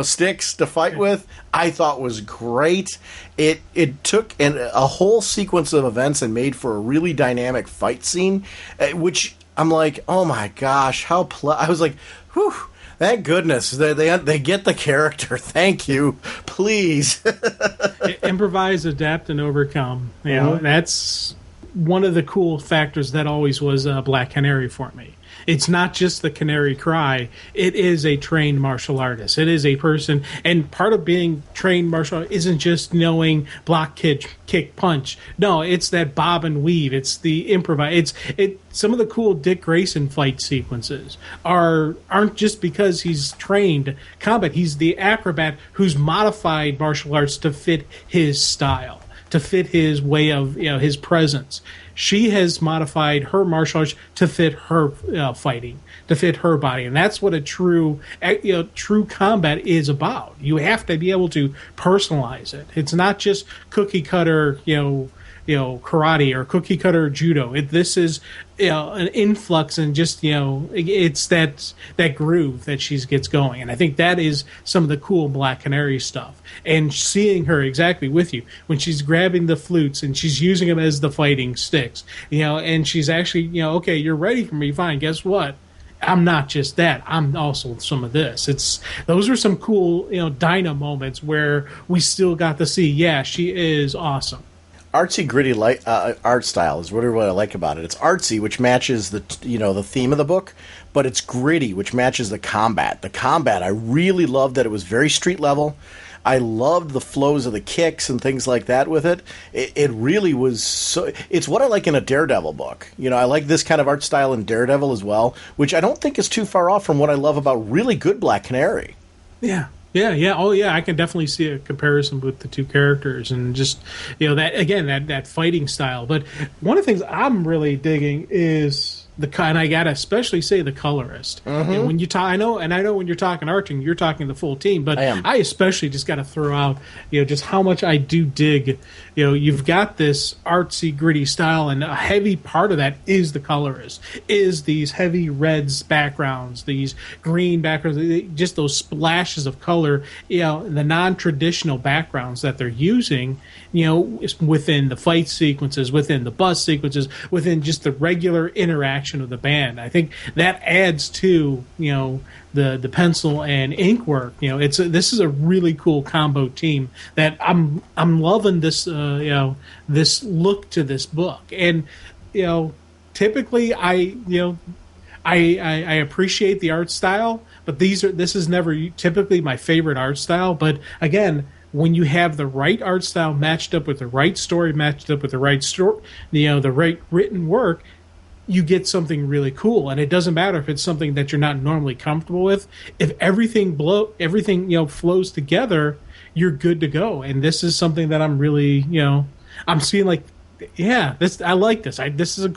sticks to fight with, I thought was great. It took a whole sequence of events and made for a really dynamic fight scene, which I'm like, oh my gosh, I was like, whew, thank goodness. They get the character. Thank you. Please. Improvise, adapt, and overcome. That's one of the cool factors that always was Black Canary for me. It's not just the canary cry. It is a trained martial artist. It is a person, and part of being trained martial artist isn't just knowing block, kick, punch. No, it's that bob and weave. It's the improvise. Some of the cool Dick Grayson fight sequences aren't just because he's trained combat. He's the acrobat who's modified martial arts to fit his style, to fit his way of his presence. She has modified her martial arts to fit her fighting, to fit her body, and that's what a true combat is about. You have to be able to personalize it. It's not just cookie cutter, karate or cookie cutter judo. This is an influx and just it's that groove that she gets going, and I think that is some of the cool Black Canary stuff. And seeing her exactly with you when she's grabbing the flutes and she's using them as the fighting sticks, and she's actually okay, you're ready for me, fine. Guess what? I'm not just that. I'm also some of this. Those are some cool Dinah moments where we still got to see. Yeah, she is awesome. artsy, gritty art style is what I like about it. It's artsy, which matches the theme of the book, but it's gritty, which matches the combat. The combat, I really loved that it was very street level. I loved the flows of the kicks and things like that with it. It really was so. It's what I like in a Daredevil book. I like this kind of art style in Daredevil as well, which I don't think is too far off from what I love about really good Black Canary. Yeah. Yeah. Oh, yeah. I can definitely see a comparison with the two characters, and just that again, that fighting style. But one of the things I'm really digging is and I gotta especially say the colorist. Mm-hmm. When you talk, I know when you're talking arching, you're talking the full team. But I especially just got to throw out, just how much I do dig. You've got this artsy, gritty style, and a heavy part of that is the colorist. Is these heavy reds backgrounds, these green backgrounds, just those splashes of color. The non-traditional backgrounds that they're using. Within the fight sequences, within the bus sequences, within just the regular interaction of the band. I think that adds to, the pencil and ink work. This is a really cool combo team that I'm loving this, this look to this book. And, typically I appreciate the art style, but this is never typically my favorite art style. But again, when you have the right art style matched up with the right story, matched up with the right story, the right written work, you get something really cool. And it doesn't matter if it's something that you're not normally comfortable with. If everything flows together, you're good to go. And this is something that I'm really, I'm seeing like, yeah, I like this. This is a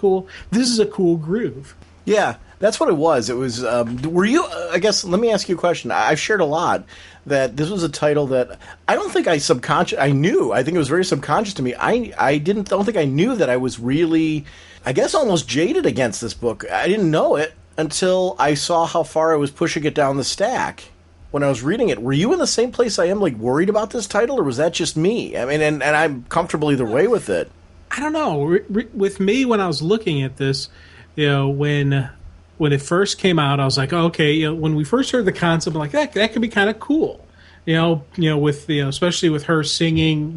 cool groove. Yeah, that's what it was. It was. Were you? I guess. Let me ask you a question. I've shared a lot that this was a title that I don't think I knew. I think it was very subconscious to me. I don't think I knew that I was really, I guess, almost jaded against this book. I didn't know it until I saw how far I was pushing it down the stack when I was reading it. Were you in the same place I am, like worried about this title, or was that just me? I mean, and I'm comfortable either way with it. I don't know. With me, when I was looking at this, when it first came out, I was like, oh, okay. When we first heard the concept, I'm like, that could be kind of cool. With especially with her singing,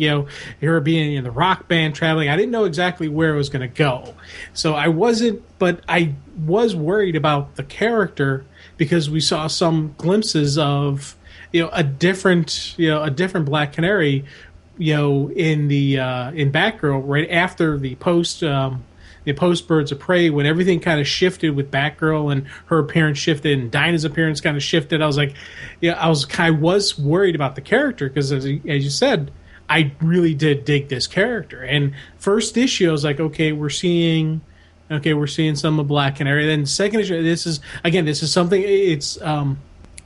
her being in the rock band, traveling. I didn't know exactly where it was going to go, so I wasn't. But I was worried about the character because we saw some glimpses of a different Black Canary, in Batgirl right after the post Birds of Prey, when everything kind of shifted with Batgirl and her appearance shifted and Dinah's appearance kind of shifted. I was like, I was worried about the character because, as you said, I really did dig this character. And first issue, I was like, okay, we're seeing some of Black Canary. Then second issue, this is something. It's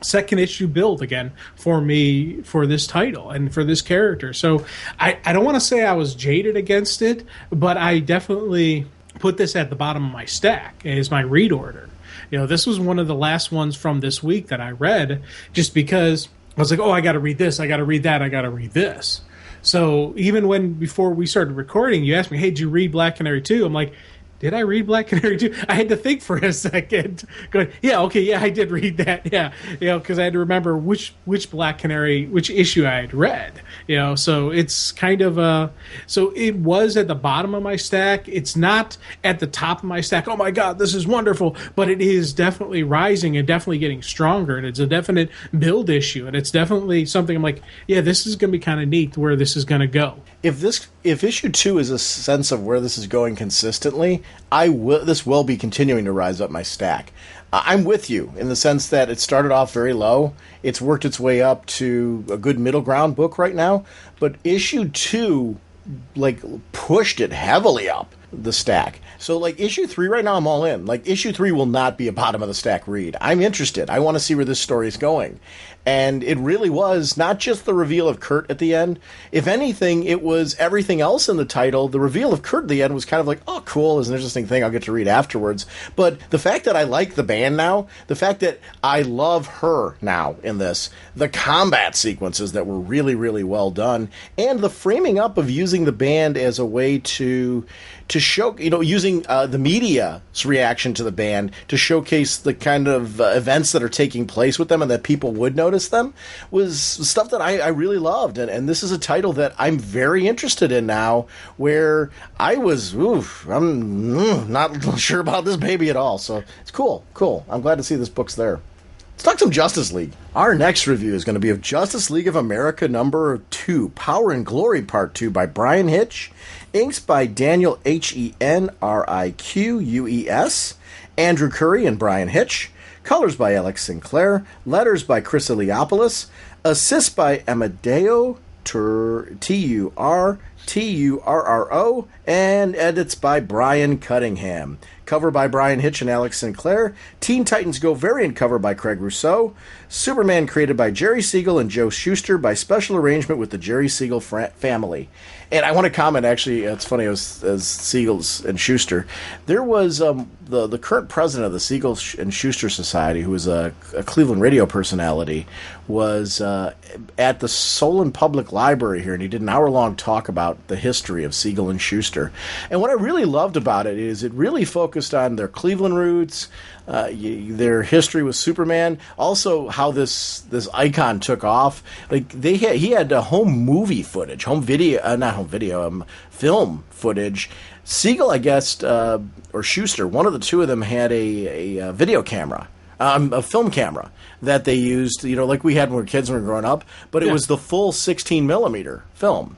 second issue build again for me for this title and for this character. So I don't want to say I was jaded against it, but I definitely put this at the bottom of my stack as my read order. This was one of the last ones from this week that I read just because I was like, oh, I got to read this, I got to read that, I got to read this. So even before we started recording, you asked me, hey, did you read Black Canary 2? I'm like, did I read Black Canary 2? I had to think for a second. Going, yeah, okay, yeah, I did read that. Yeah, because I had to remember which Black Canary, which issue I had read. So it's kind of so it was at the bottom of my stack. It's not at the top of my stack. Oh my God, this is wonderful! But it is definitely rising and definitely getting stronger. And it's a definite build issue, and it's definitely something I'm like, yeah, this is going to be kind of neat where this is going to go. If issue 2 is a sense of where this is going consistently, this will be continuing to rise up my stack. I'm with you in the sense that it started off very low. It's worked its way up to a good middle ground book right now, but issue 2 pushed it heavily up the stack. So issue 3 right now I'm all in. Issue 3 will not be a bottom of the stack read. I'm interested. I want to see where this story is going. And it really was not just the reveal of Kurt at the end. If anything, it was everything else in the title. The reveal of Kurt at the end was kind of like, oh, cool, it's an interesting thing I'll get to read afterwards. But the fact that I like the band now, the fact that I love her now in this, the combat sequences that were really, really well done, and the framing up of using the band as a way to to show, using the media's reaction to the band to showcase the kind of events that are taking place with them and that people would notice them was stuff that I really loved. And this is a title that I'm very interested in now, where I was, I'm not sure about this baby at all. So it's cool. I'm glad to see this book's there. Let's talk some Justice League. Our next review is going to be of Justice League of America number 2, Power and Glory Part 2 by Brian Hitch, inks by Daniel Henriquez, Andrew Curry and Brian Hitch, colors by Alex Sinclair, letters by Chris Eliopoulos, assists by Amadeo Turro, and edits by Brian Cunningham. Cover by Brian Hitch and Alex Sinclair. Teen Titans Go variant cover by Craig Rousseau. Superman created by Jerry Siegel and Joe Shuster by special arrangement with the Jerry Siegel family. And I want to comment, actually, it's funny, as Siegels and Shuster, there was the current president of the Siegel and Shuster Society, who was a Cleveland radio personality, was at the Solon Public Library here, and he did an hour-long talk about the history of Siegel and Shuster. And what I really loved about it is it really focused on their Cleveland roots, their history with Superman, also how this icon took off. Like he had home movie footage, film footage. Siegel, I guess, or Shuster, one of the two of them had a video camera. A film camera that they used, like we had when we were kids when we were growing up, but it was the full 16 millimeter film.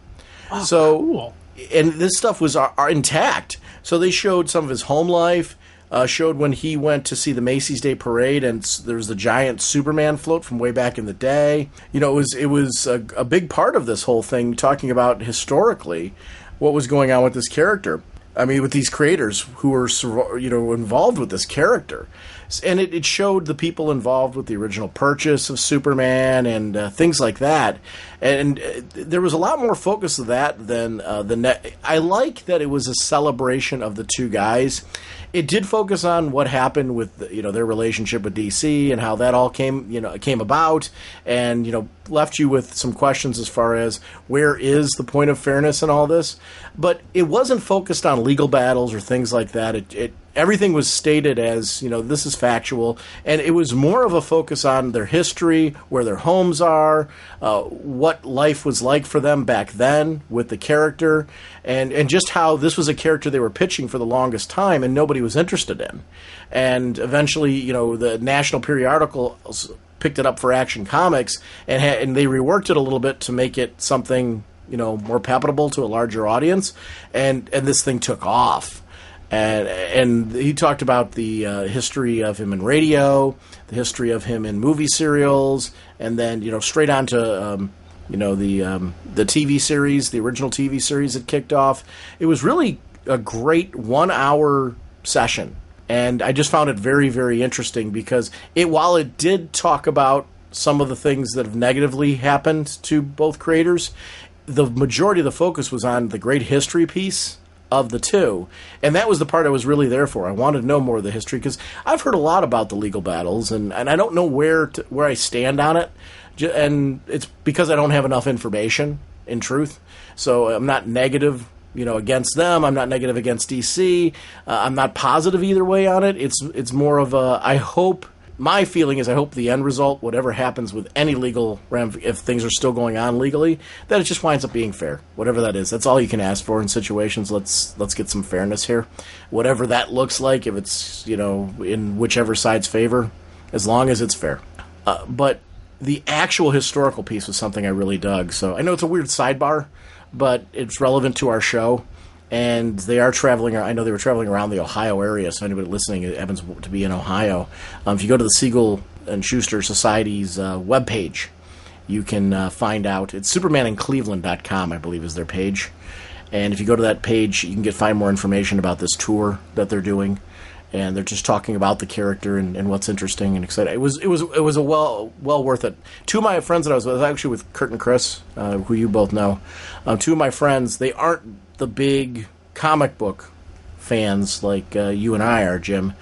Oh, so cool. And this stuff was intact. So they showed some of his home life, showed when he went to see the Macy's Day Parade, and there was the giant Superman float from way back in the day. It was a big part of this whole thing, talking about historically what was going on with this character. I mean, with these creators who were, involved with this character. And it showed the people involved with the original purchase of Superman and things like that. And there was a lot more focus of that than the net. I like that it was a celebration of the two guys. It did focus on what happened with their relationship with DC and how that all came about, and left you with some questions as far as where is the point of fairness in all this. But it wasn't focused on legal battles or things like that. Everything was stated as, this is factual, and it was more of a focus on their history, where their homes are, what life was like for them back then with the character, and just how this was a character they were pitching for the longest time and nobody was interested in. And eventually, the national periodicals picked it up for Action Comics, and they reworked it a little bit to make it something, more palatable to a larger audience, and this thing took off. And he talked about the history of him in radio, the history of him in movie serials, and then straight on to the TV series, the original TV series that kicked off. It was really a great 1 hour session, and I just found it very, very interesting because while it did talk about some of the things that have negatively happened to both creators, the majority of the focus was on the great history piece of the two, and that was the part I was really there for. I wanted to know more of the history because I've heard a lot about the legal battles, and I don't know where I stand on it, and it's because I don't have enough information, in truth. So I'm not negative, against them. I'm not negative against DC. I'm not positive either way on it. It's more of my feeling is I hope the end result, whatever happens with any legal if things are still going on legally, that it just winds up being fair. Whatever that is. That's all you can ask for in situations. Let's get some fairness here. Whatever that looks like, if it's, in whichever side's favor, as long as it's fair. But the actual historical piece was something I really dug. So I know it's a weird sidebar, but it's relevant to our show. And they are traveling. I know they were traveling around the Ohio area, so anybody listening happens to be in Ohio. If you go to the Siegel and Shuster Society's webpage, you can find out. It's supermanincleveland.com, I believe, is their page. And if you go to that page, you can find more information about this tour that they're doing. And they're just talking about the character and what's interesting and exciting. It was a well worth it. Two of my friends that I was actually with Kurt and Chris, who you both know. Two of my friends, they aren't the big comic book fans like you and I are, Jim,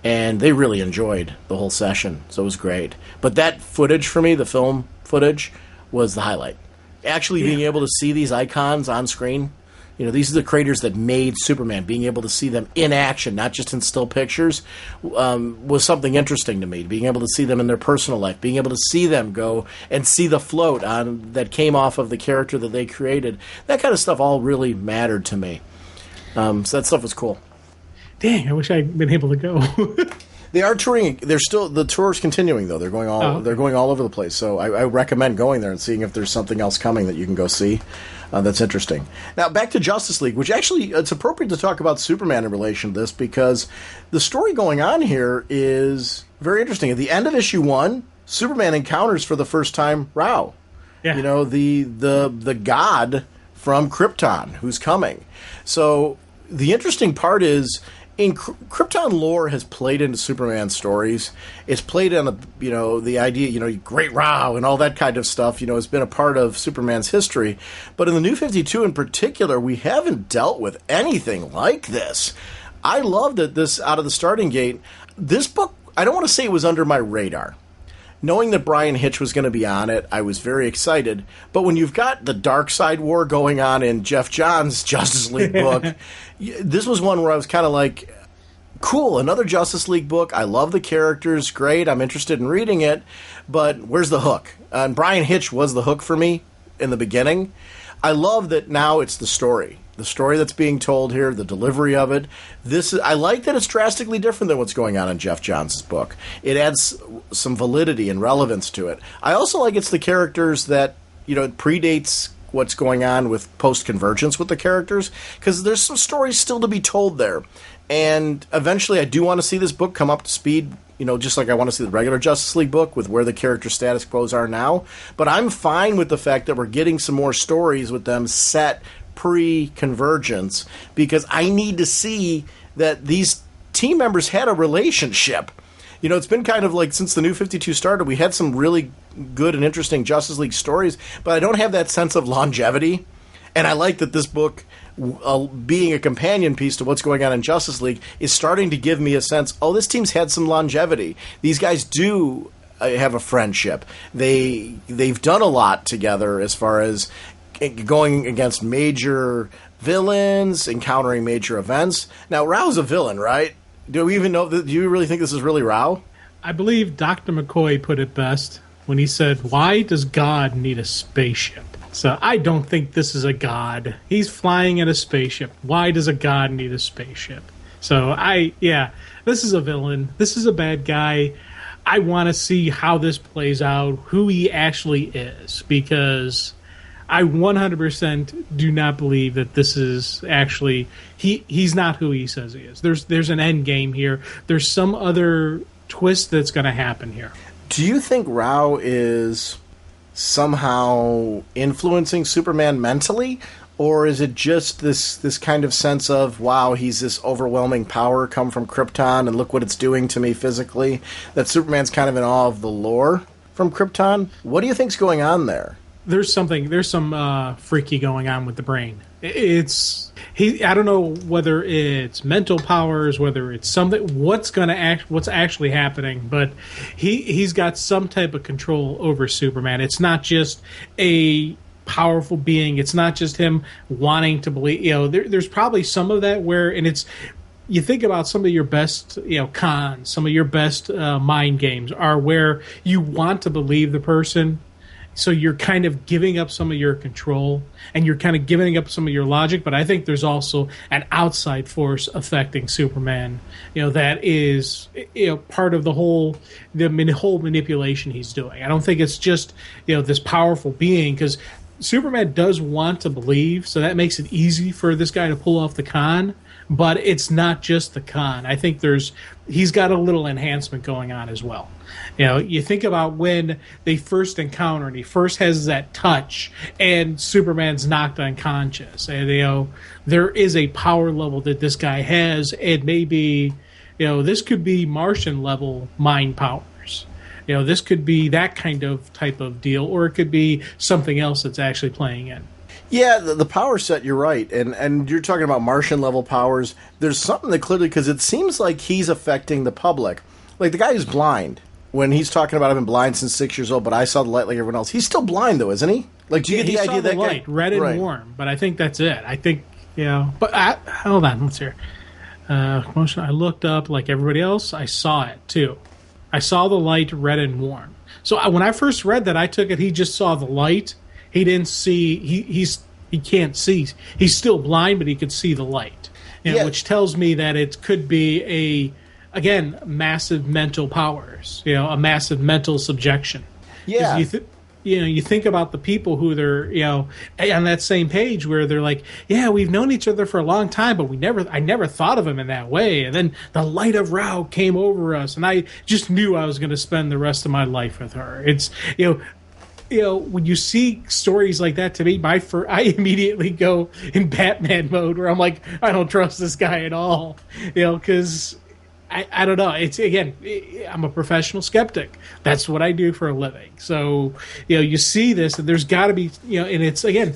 and they really enjoyed the whole session, so it was great. But that footage for me, the film footage, was the highlight. Actually being able to see these icons on screen, You know, these are the creators that made Superman. Being able to see them in action, not just in still pictures, was something interesting to me. Being able to see them in their personal life, being able to see them go and see the float on that came off of the character that they created, that kind of stuff all really mattered to me. So that stuff was cool. Dang, I wish I'd been able to go. They are touring. The tour's continuing though. They're going all over the place. So I recommend going there and seeing if there's something else coming that you can go see. That's interesting. Now back to Justice League, which actually it's appropriate to talk about Superman in relation to this because the story going on here is very interesting. At the end of issue 1, Superman encounters for the first time Rao. Yeah. You know, the god from Krypton who's coming. So the interesting part is, in Krypton lore has played into Superman stories. It's played on the idea, Great Rao and all that kind of stuff, has been a part of Superman's history. But in the New 52 in particular, we haven't dealt with anything like this. I love that this, out of the starting gate, this book, I don't want to say it was under my radar. Knowing that Brian Hitch was going to be on it, I was very excited. But when you've got the Dark Side War going on in Jeff Johns' Justice League book, this was one where I was kind of like, cool, another Justice League book. I love the characters, great, I'm interested in reading it, but where's the hook? And Brian Hitch was the hook for me in the beginning. I love that now it's the story. The story that's being told here, the delivery of it. I like that it's drastically different than what's going on in Jeff Johns' book. It adds some validity and relevance to it. I also like it's the characters that, it predates what's going on with post-convergence with the characters, because there's some stories still to be told there. And eventually I do want to see this book come up to speed, just like I want to see the regular Justice League book with where the character status quos are now. But I'm fine with the fact that we're getting some more stories with them set pre-convergence, because I need to see that these team members had a relationship. It's been kind of like since the New 52 started, we had some really good and interesting Justice League stories, but I don't have that sense of longevity. And I like that this book, being a companion piece to what's going on in Justice League, is starting to give me a sense, this team's had some longevity. These guys do have a friendship. They've done a lot together as far as going against major villains, encountering major events. Now, Rao's a villain, right? Do we even know? Do you really think this is really Rao? I believe Dr. McCoy put it best when he said, "Why does God need a spaceship?" So I don't think this is a god. He's flying in a spaceship. Why does a god need a spaceship? So this is a villain. This is a bad guy. I want to see how this plays out, who he actually is, because I 100% do not believe that this is actually he's not who he says he is. There's an end game here. There's some other twist that's going to happen here. Do you think Rao is somehow influencing Superman mentally, or is it just this kind of sense of, wow, he's this overwhelming power come from Krypton and look what it's doing to me physically, that Superman's kind of in awe of the lore from Krypton? What do you think's going on there? There's some freaky going on with the brain. I don't know whether it's mental powers, whether it's something, what's actually happening, but he's got some type of control over Superman. It's not just a powerful being. It's not just him wanting to believe. There's probably some of that you think about some of your best, cons, some of your best mind games are where you want to believe the person. So you're kind of giving up some of your control and you're kind of giving up some of your logic. But I think there's also an outside force affecting Superman, that is, part of the whole manipulation he's doing. I don't think it's just, this powerful being, because Superman does want to believe. So that makes it easy for this guy to pull off the con. But it's not just the con. I think he's got a little enhancement going on as well. You think about when they first encounter and he first has that touch and Superman's knocked unconscious. And, there is a power level that this guy has, and maybe, this could be Martian level mind powers. This could be that kind of type of deal, or it could be something else that's actually playing in. Yeah, the power set, you're right. And you're talking about Martian-level powers. There's something that clearly, because it seems like he's affecting the public. Like the guy who's blind, when he's talking about I've been blind since 6 years old, but I saw the light like everyone else. He's still blind, though, isn't he? Like, do you get the idea that light, guy... red and warm, but I think that's it. I think But hold on, let's hear. Motion. I looked up like everybody else. I saw it too. I saw the light, red and warm. So when I first read that, I took it he just saw the light. He didn't see. He can't see. He's still blind, but he could see the light. Which tells me that it could be again, massive mental powers. A massive mental subjection. Yeah. You think about the people who they're, on that same page where they're like, yeah, we've known each other for a long time, but I never thought of him in that way. And then the light of Rao came over us, and I just knew I was going to spend the rest of my life with her. It's, when you see stories like that, to me, I immediately go in Batman mode where I'm like, I don't trust this guy at all, because I don't know. It's, again, I'm a professional skeptic. That's what I do for a living. So, you see this, and there's got to be, and it's, again,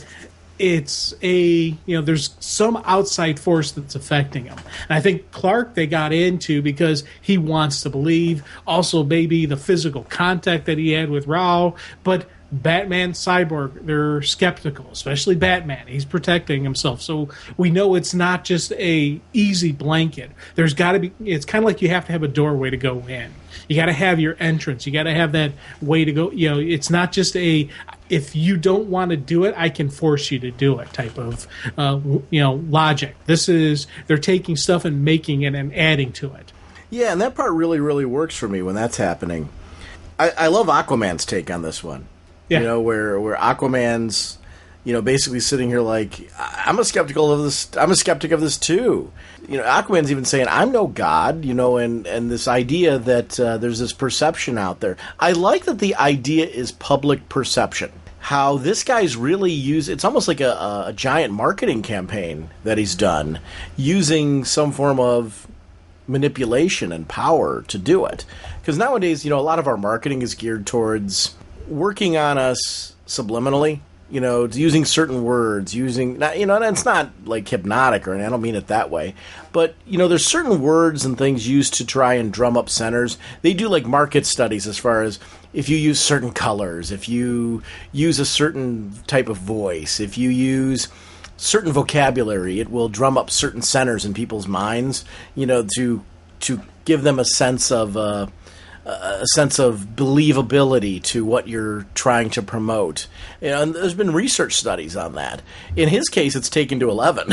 it's there's some outside force that's affecting him. And I think Clark they got into because he wants to believe. Also, maybe the physical contact that he had with Rao, but Batman, Cyborg, they're skeptical, especially Batman. He's protecting himself. So we know it's not just a easy blanket. There's got to be, it's kind of like you have to have a doorway to go in. You got to have your entrance. You got to have that way to go. It's not just if you don't want to do it, I can force you to do it type of, logic. They're taking stuff and making it and adding to it. Yeah, and that part really, really works for me when that's happening. I love Aquaman's take on this one. Yeah. Where Aquaman's, basically sitting here like, I'm a skeptic of this too. Aquaman's even saying, I'm no god, and this idea that there's this perception out there. I like that the idea is public perception. How this guy's really it's almost like a giant marketing campaign that he's done, using some form of manipulation and power to do it. Because nowadays, a lot of our marketing is geared towards working on us subliminally, using certain words, and it's not like hypnotic, I don't mean it that way, but, there's certain words and things used to try and drum up centers. They do like market studies as far as if you use certain colors, if you use a certain type of voice, if you use certain vocabulary, it will drum up certain centers in people's minds, to give them a sense of believability to what you're trying to promote. And there's been research studies on that. In his case, it's taken to 11.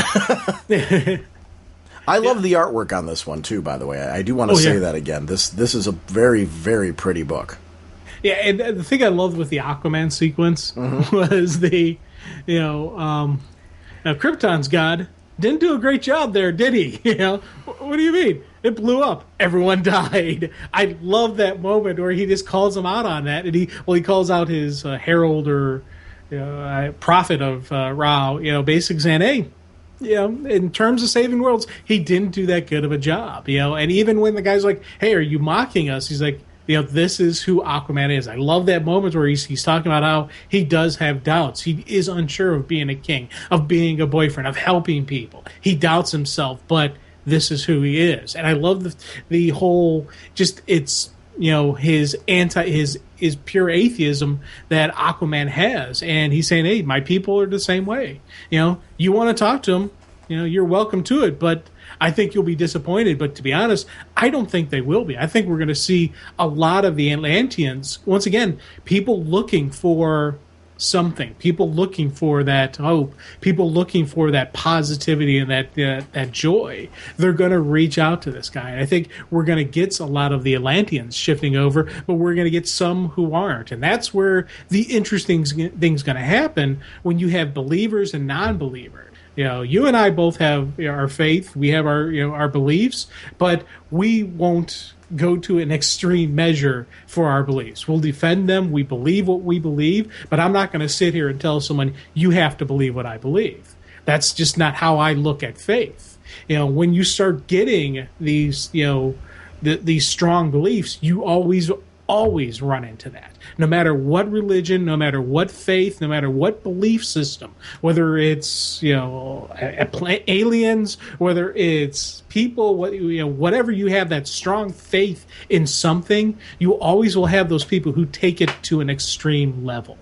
I love the artwork on this one, too, by the way. I do want to say that again. This is a very, very pretty book. Yeah, and the thing I loved with the Aquaman sequence was now Krypton's god didn't do a great job there, did he? What do you mean? It blew up. Everyone died. I love that moment where he just calls him out on that, and he calls out his herald or prophet of Ra. Basically saying, hey, in terms of saving worlds, he didn't do that good of a job. And even when the guy's like, hey, are you mocking us? He's like, this is who Aquaman is. I love that moment where he's talking about how he does have doubts. He is unsure of being a king, of being a boyfriend, of helping people. He doubts himself, but this is who he is. And I love the whole, just it's, his pure atheism that Aquaman has. And he's saying, hey, my people are the same way. You want to talk to them, you're welcome to it, but I think you'll be disappointed. But to be honest, I don't think they will be. I think we're going to see a lot of the Atlanteans, once again, people looking for something, people looking for that hope, people looking for that positivity and that joy. They're going to reach out to this guy. And I think we're going to get a lot of the Atlanteans shifting over, but we're going to get some who aren't. And that's where the interesting thing's going to happen when you have believers and non-believers. You and I both have our faith. We have our beliefs, but we won't go to an extreme measure for our beliefs. We'll defend them. We believe what we believe, but I'm not going to sit here and tell someone, you have to believe what I believe. That's just not how I look at faith. When you start getting these, these strong beliefs, you always run into that. No matter what religion, no matter what faith, no matter what belief system, whether it's aliens, whether it's people, whatever you have that strong faith in something, you always will have those people who take it to an extreme level.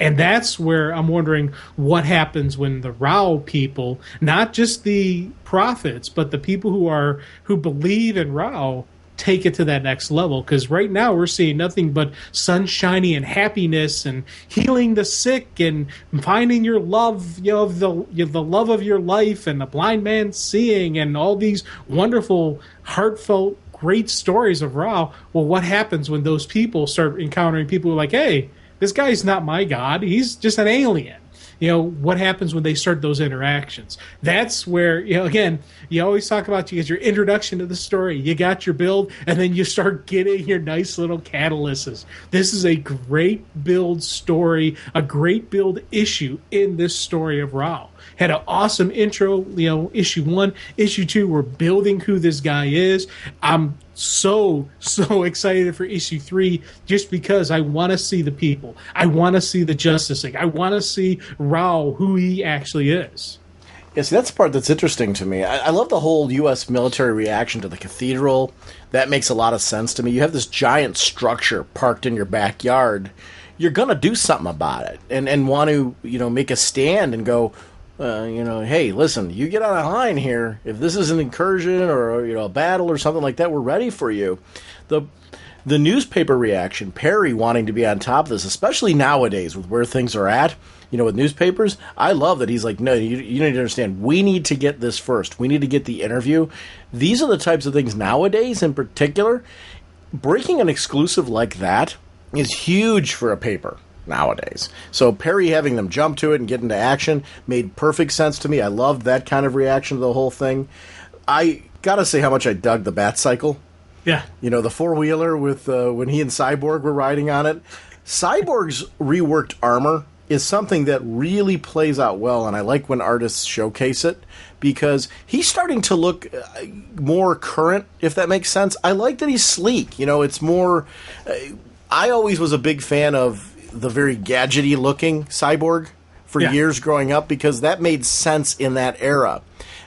And that's where I'm wondering what happens when the Rao people, not just the prophets, but the people who believe in Rao, take it to that next level. Because right now we're seeing nothing but sunshiny and happiness and healing the sick and finding your love, the love of your life, and the blind man seeing, and all these wonderful, heartfelt, great stories of Rao. Well, what happens when those people start encountering people who are like, hey, this guy's not my god, he's just an alien? What happens when they start those interactions? That's where, again, you always talk about, you get your introduction to the story, you got your build, and then you start getting your nice little catalysts. This is a great build story, a great build issue in this story of Rao. Had an awesome intro, issue 1. Issue 2, we're building who this guy is. I'm so excited for issue 3 just because I want to see the people. I want to see the Justice League. I want to see Rao, who he actually is. Yeah, see, that's the part that's interesting to me. I love the whole U.S. military reaction to the cathedral. That makes a lot of sense to me. You have this giant structure parked in your backyard. You're going to do something about it and want to, make a stand and go, hey, listen, you get on a line here. If this is an incursion or a battle or something like that, we're ready for you. The newspaper reaction, Perry wanting to be on top of this, especially nowadays with where things are at, with newspapers, I love that he's like, no, you need to understand, we need to get this first. We need to get the interview. These are the types of things nowadays in particular. Breaking an exclusive like that is huge for a paper nowadays. So Perry having them jump to it and get into action made perfect sense to me. I loved that kind of reaction to the whole thing. I gotta say how much I dug the Bat Cycle. Yeah. The four-wheeler with when he and Cyborg were riding on it. Cyborg's reworked armor is something that really plays out well, and I like when artists showcase it because he's starting to look more current, if that makes sense. I like that he's sleek. It's more... I always was a big fan of the very gadgety looking Cyborg for years growing up because that made sense in that era.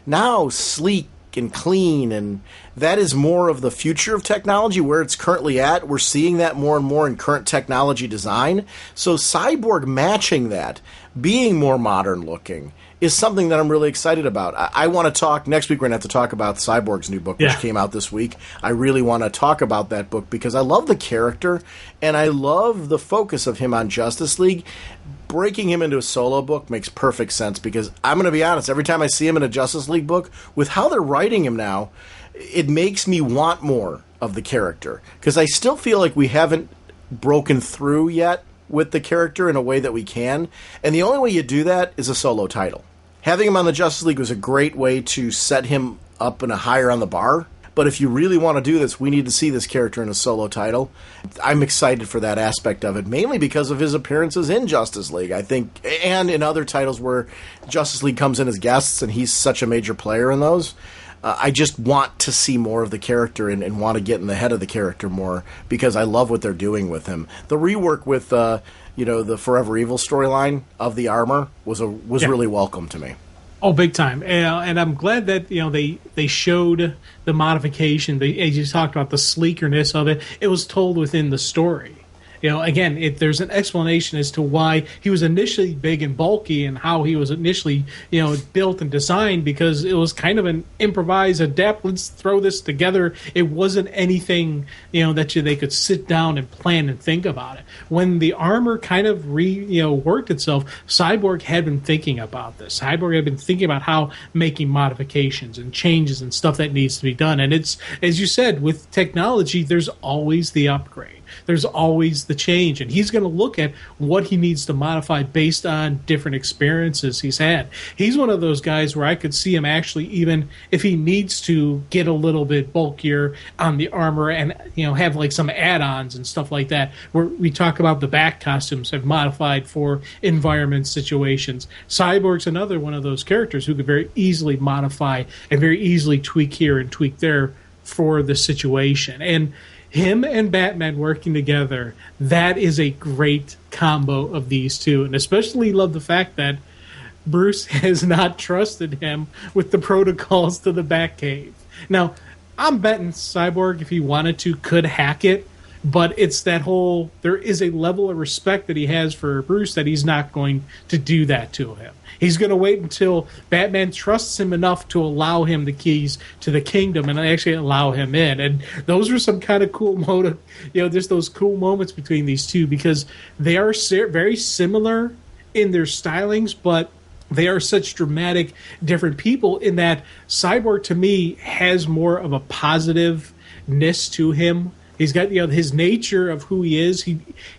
Now, sleek and clean, and that is more of the future of technology where it's currently at. We're seeing that more and more in current technology design. So Cyborg matching that, being more modern looking, is something that I'm really excited about. I want to talk, next week we're going to have to talk about Cyborg's new book, which came out this week. I really want to talk about that book because I love the character, and I love the focus of him on Justice League. Breaking him into a solo book makes perfect sense because I'm going to be honest, every time I see him in a Justice League book, with how they're writing him now, it makes me want more of the character because I still feel like we haven't broken through yet with the character in a way that we can, and the only way you do that is a solo title. Having him on the Justice League was a great way to set him up in a higher on the bar. But if you really want to do this, we need to see this character in a solo title. I'm excited for that aspect of it, mainly because of his appearances in Justice League, I think, and in other titles where Justice League comes in as guests and he's such a major player in those. I just want to see more of the character and want to get in the head of the character more because I love what they're doing with him. The rework with the Forever Evil storyline of the armor was really welcome to me. Oh, big time. And I'm glad that they showed the modification. As you talked about the sleekerness of it, it was told within the story. Again, there's an explanation as to why he was initially big and bulky and how he was initially, built and designed because it was kind of an improvised, adapt, let's throw this together. It wasn't anything, that they could sit down and plan and think about it. When the armor kind of worked itself, Cyborg had been thinking about this. Cyborg had been thinking about how making modifications and changes and stuff that needs to be done. And it's, as you said, with technology, there's always the upgrade. There's always the change, and he's going to look at what he needs to modify based on different experiences he's had. He's one of those guys where I could see him actually, even if he needs to get a little bit bulkier on the armor and have like some add-ons and stuff like that, where we talk about the back costumes have modified for environment situations. Cyborg's another one of those characters who could very easily modify and very easily tweak here and tweak there for the situation. And him and Batman working together, that is a great combo of these two. And especially love the fact that Bruce has not trusted him with the protocols to the Batcave. Now, I'm betting Cyborg, if he wanted to, could hack it. But it's that whole, there is a level of respect that he has for Bruce that he's not going to do that to him. He's going to wait until Batman trusts him enough to allow him the keys to the kingdom and actually allow him in. And those were some kind of cool just those cool moments between these two, because they are very similar in their stylings, but they are such dramatic, different people in that Cyborg, to me, has more of a positiveness to him. He's got his nature of who he is.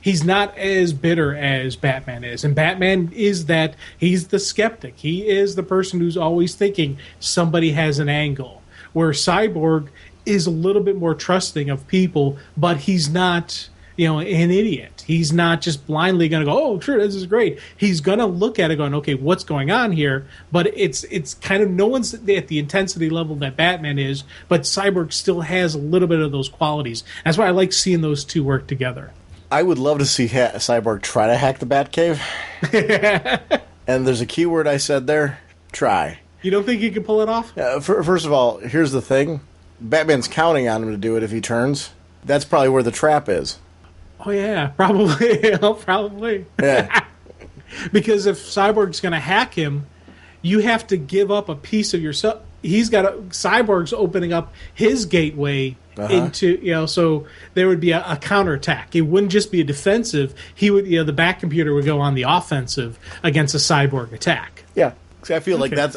He's not as bitter as Batman is, and Batman is that he's the skeptic. He is the person who's always thinking somebody has an angle. Where Cyborg is a little bit more trusting of people, but he's not an idiot. He's not just blindly going to go, oh, sure, this is great. He's going to look at it going, okay, what's going on here? But it's kind of, no one's at the intensity level that Batman is, but Cyborg still has a little bit of those qualities. That's why I like seeing those two work together. I would love to see Cyborg try to hack the Batcave. And there's a key word I said there, try. You don't think he can pull it off? First of all, here's the thing. Batman's counting on him to do it if he turns. That's probably where the trap is. Oh, yeah, probably. Probably. Yeah. Because if Cyborg's going to hack him, you have to give up a piece of yourself. Cyborg's opening up his gateway into, so there would be a counterattack. It wouldn't just be a defensive. He would, the back computer would go on the offensive against a Cyborg attack. Yeah. I feel like that's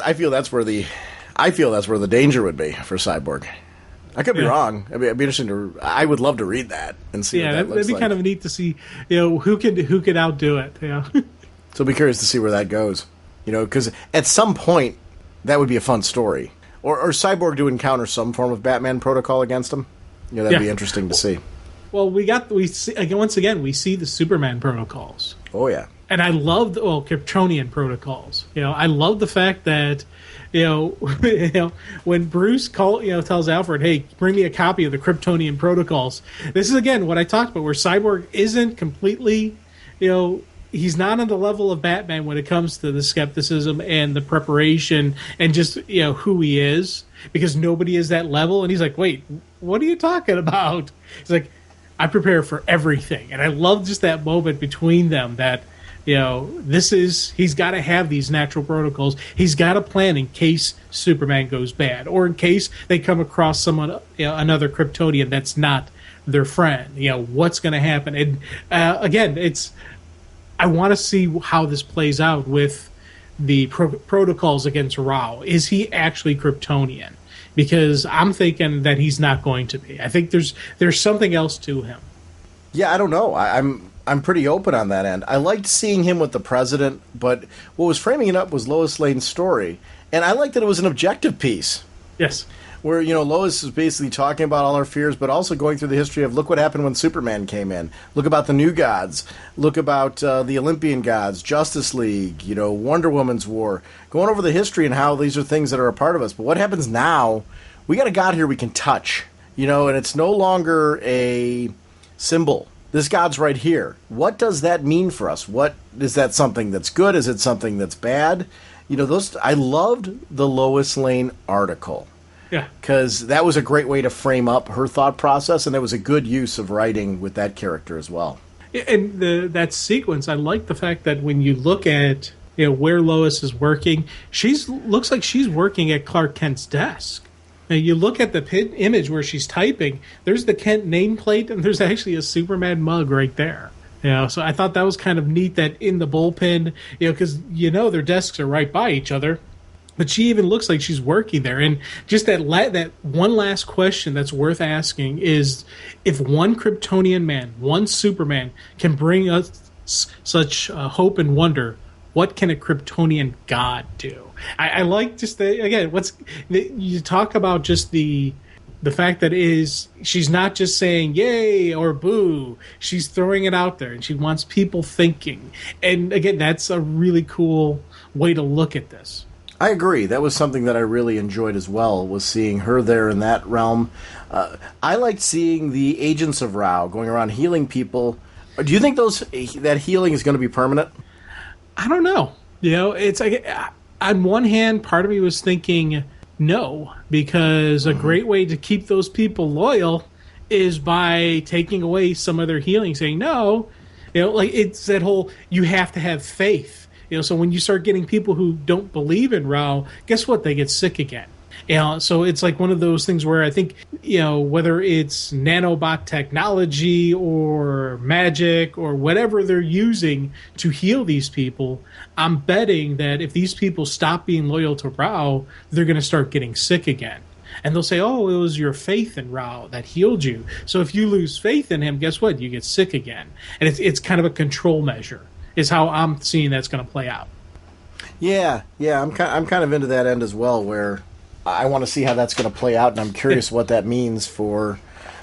where the danger would be for Cyborg. I could be wrong. It'd be interesting I would love to read that and see what that looks like. That'd be kind of neat to see, who could outdo it. Yeah. So I'll be curious to see where that goes. Because at some point, that would be a fun story. Or Cyborg to encounter some form of Batman protocol against him. That'd be interesting to see. Well, we see the Superman protocols. Oh, yeah. And I love Kryptonian protocols. I love the fact that when Bruce tells Alfred, "Hey, bring me a copy of the Kryptonian protocols." This is again what I talked about, where Cyborg isn't completely, he's not on the level of Batman when it comes to the skepticism and the preparation and just who he is, because nobody is that level. And he's like, "Wait, what are you talking about?" He's like, "I prepare for everything," and I love just that moment between them that. He's got to have these natural protocols. He's got a plan in case Superman goes bad, or in case they come across someone, another Kryptonian that's not their friend. What's going to happen? And again, I want to see how this plays out with the protocols against Rao. Is he actually Kryptonian? Because I'm thinking that he's not going to be. I think there's something else to him. Yeah, I don't know. I'm pretty open on that end. I liked seeing him with the president, but what was framing it up was Lois Lane's story. And I liked that it was an objective piece. Yes. Where, Lois is basically talking about all her fears, but also going through the history of look what happened when Superman came in. Look about the new gods. Look about the Olympian gods, Justice League, Wonder Woman's war. Going over the history and how these are things that are a part of us. But what happens now, we got a god here we can touch. And it's no longer a symbol. This God's right here. What does that mean for us? What is that something that's good? Is it something that's bad? I loved the Lois Lane article. Yeah. Because that was a great way to frame up her thought process, and it was a good use of writing with that character as well. And that sequence, I like the fact that when you look at where Lois is working, looks like she's working at Clark Kent's desk. Now, you look at the image where she's typing, there's the Kent nameplate, and there's actually a Superman mug right there. So I thought that was kind of neat that in the bullpen, because, their desks are right by each other, but she even looks like she's working there. And just that one last question that's worth asking is, if one Kryptonian man, one Superman, can bring us such hope and wonder, what can a Kryptonian god do? I like just you talk about just the fact that she's not just saying yay or boo. She's throwing it out there, and she wants people thinking. And again, that's a really cool way to look at this. I agree. That was something that I really enjoyed as well, was seeing her there in that realm. I liked seeing the agents of Rao going around healing people. Do you think that healing is going to be permanent? I don't know. It's like, on one hand, part of me was thinking no, because a great way to keep those people loyal is by taking away some of their healing, saying no. Like it's that whole you have to have faith. So when you start getting people who don't believe in Rao, guess what? They get sick again. So it's like one of those things where I think, whether it's nanobot technology or magic or whatever they're using to heal these people, I'm betting that if these people stop being loyal to Rao, they're going to start getting sick again. And they'll say, oh, it was your faith in Rao that healed you. So if you lose faith in him, guess what? You get sick again. And it's kind of a control measure is how I'm seeing that's going to play out. Yeah, I'm kind of into that end as well, where I want to see how that's going to play out, and I'm curious what that means for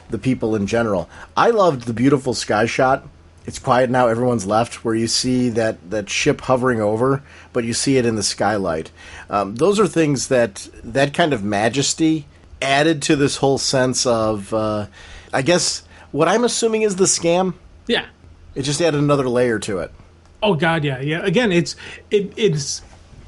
the people in general. I loved the beautiful sky shot. It's quiet now, everyone's left, where you see that ship hovering over, but you see it in the skylight. Those are things that kind of majesty added to this whole sense of, I guess, what I'm assuming is the scam. Yeah. It just added another layer to it. Oh, God, yeah. Again, it's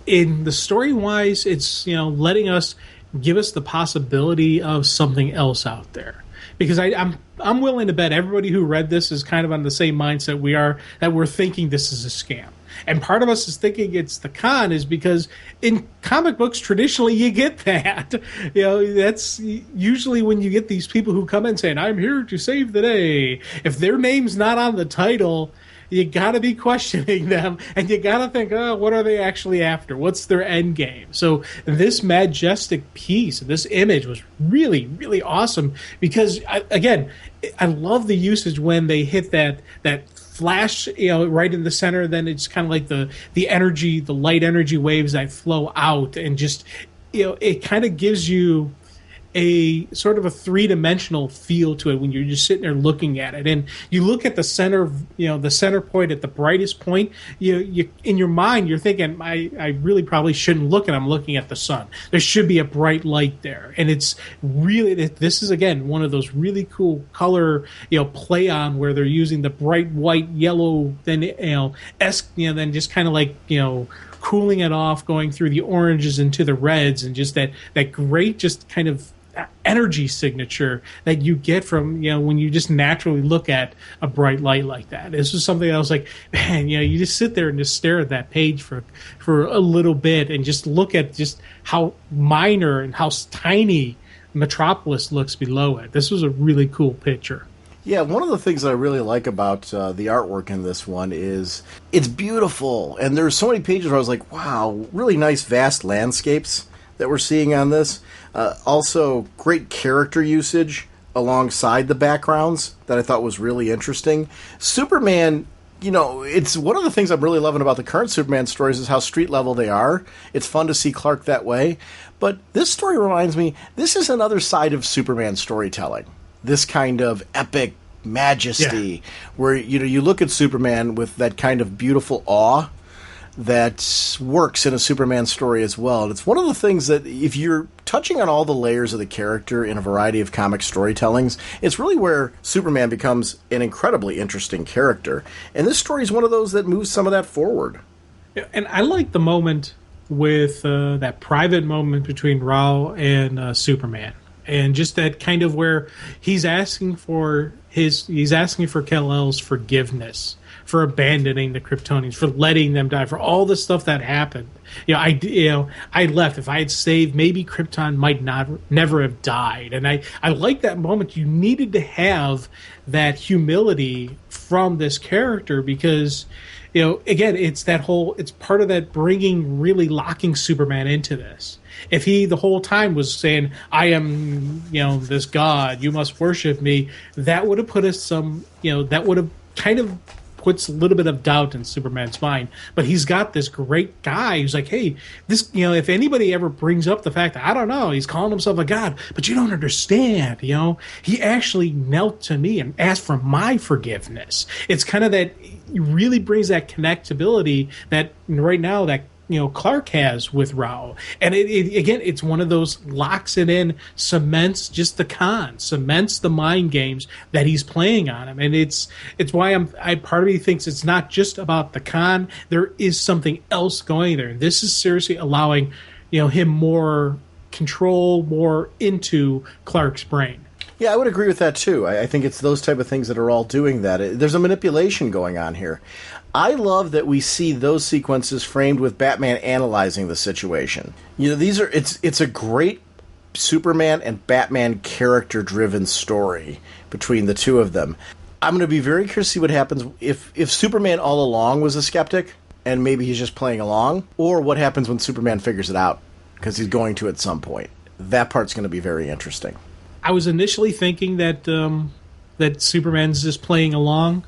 in the story-wise, it's, letting us give us the possibility of something else out there. Because I'm willing to bet everybody who read this is kind of on the same mindset we are, that we're thinking this is a scam. And part of us is thinking it's the con is because in comic books, traditionally, you get that. That's usually when you get these people who come in saying, I'm here to save the day. If their name's not on the title, you got to be questioning them, and you got to think, oh, what are they actually after? What's their end game? So this majestic piece, this image was really, really awesome because, I love the usage when they hit that flash, right in the center. Then it's kind of like the energy, the light energy waves that flow out, and just, it kind of gives you a sort of a three-dimensional feel to it when you're just sitting there looking at it. And you look at the center, the center point at the brightest point, you in your mind, you're thinking, I really probably shouldn't look at, I'm looking at the sun. There should be a bright light there. And it's really, this is, again, one of those really cool color, play on where they're using the bright white, yellow, then, then just kind of like, cooling it off, going through the oranges into the reds, and just that great, just kind of energy signature that you get from when you just naturally look at a bright light like that. This was something I was like, man, you just sit there and just stare at that page for a little bit and just look at just how minor and how tiny Metropolis looks below it. This was a really cool picture. Yeah, one of the things that I really like about the artwork in this one is it's beautiful, and there's so many pages where I was like, wow, really nice vast landscapes that we're seeing on this. Also, great character usage alongside the backgrounds that I thought was really interesting. Superman, it's one of the things I'm really loving about the current Superman stories is how street level they are. It's fun to see Clark that way. But this story reminds me, this is another side of Superman storytelling. This kind of epic majesty where, you look at Superman with that kind of beautiful awe that works in a Superman story as well. And it's one of the things that if you're touching on all the layers of the character in a variety of comic storytellings, it's really where Superman becomes an incredibly interesting character. And this story is one of those that moves some of that forward. And I like the moment with that private moment between Rao and Superman. And just that kind of where he's asking for Kal-El's forgiveness for abandoning the Kryptonians, for letting them die, for all the stuff that happened. I left. If I had saved, maybe Krypton might never have died. And I like that moment. You needed to have that humility from this character because, again, it's part of that really locking Superman into this. If he the whole time was saying, I am, this God, you must worship me, that would have put us that would have kind of puts a little bit of doubt in Superman's mind. But he's got this great guy who's like, hey, this, if anybody ever brings up the fact that, I don't know, he's calling himself a god, but you don't understand, he actually knelt to me and asked for my forgiveness. It's kind of that, it really brings that connectability that right now that Clark has with Rao. And it again, it's one of those locks it in, cements just the con, cements the mind games that he's playing on him. And it's why part of me thinks it's not just about the con. There is something else going there. And this is seriously allowing, him more control, more into Clark's brain. Yeah, I would agree with that too. I think it's those type of things that are all doing that. There's a manipulation going on here. I love that we see those sequences framed with Batman analyzing the situation. You know, it's a great Superman and Batman character-driven story between the two of them. I'm going to be very curious to see what happens if Superman all along was a skeptic and maybe he's just playing along, or what happens when Superman figures it out, because he's going to at some point. That part's going to be very interesting. I was initially thinking that that Superman's just playing along,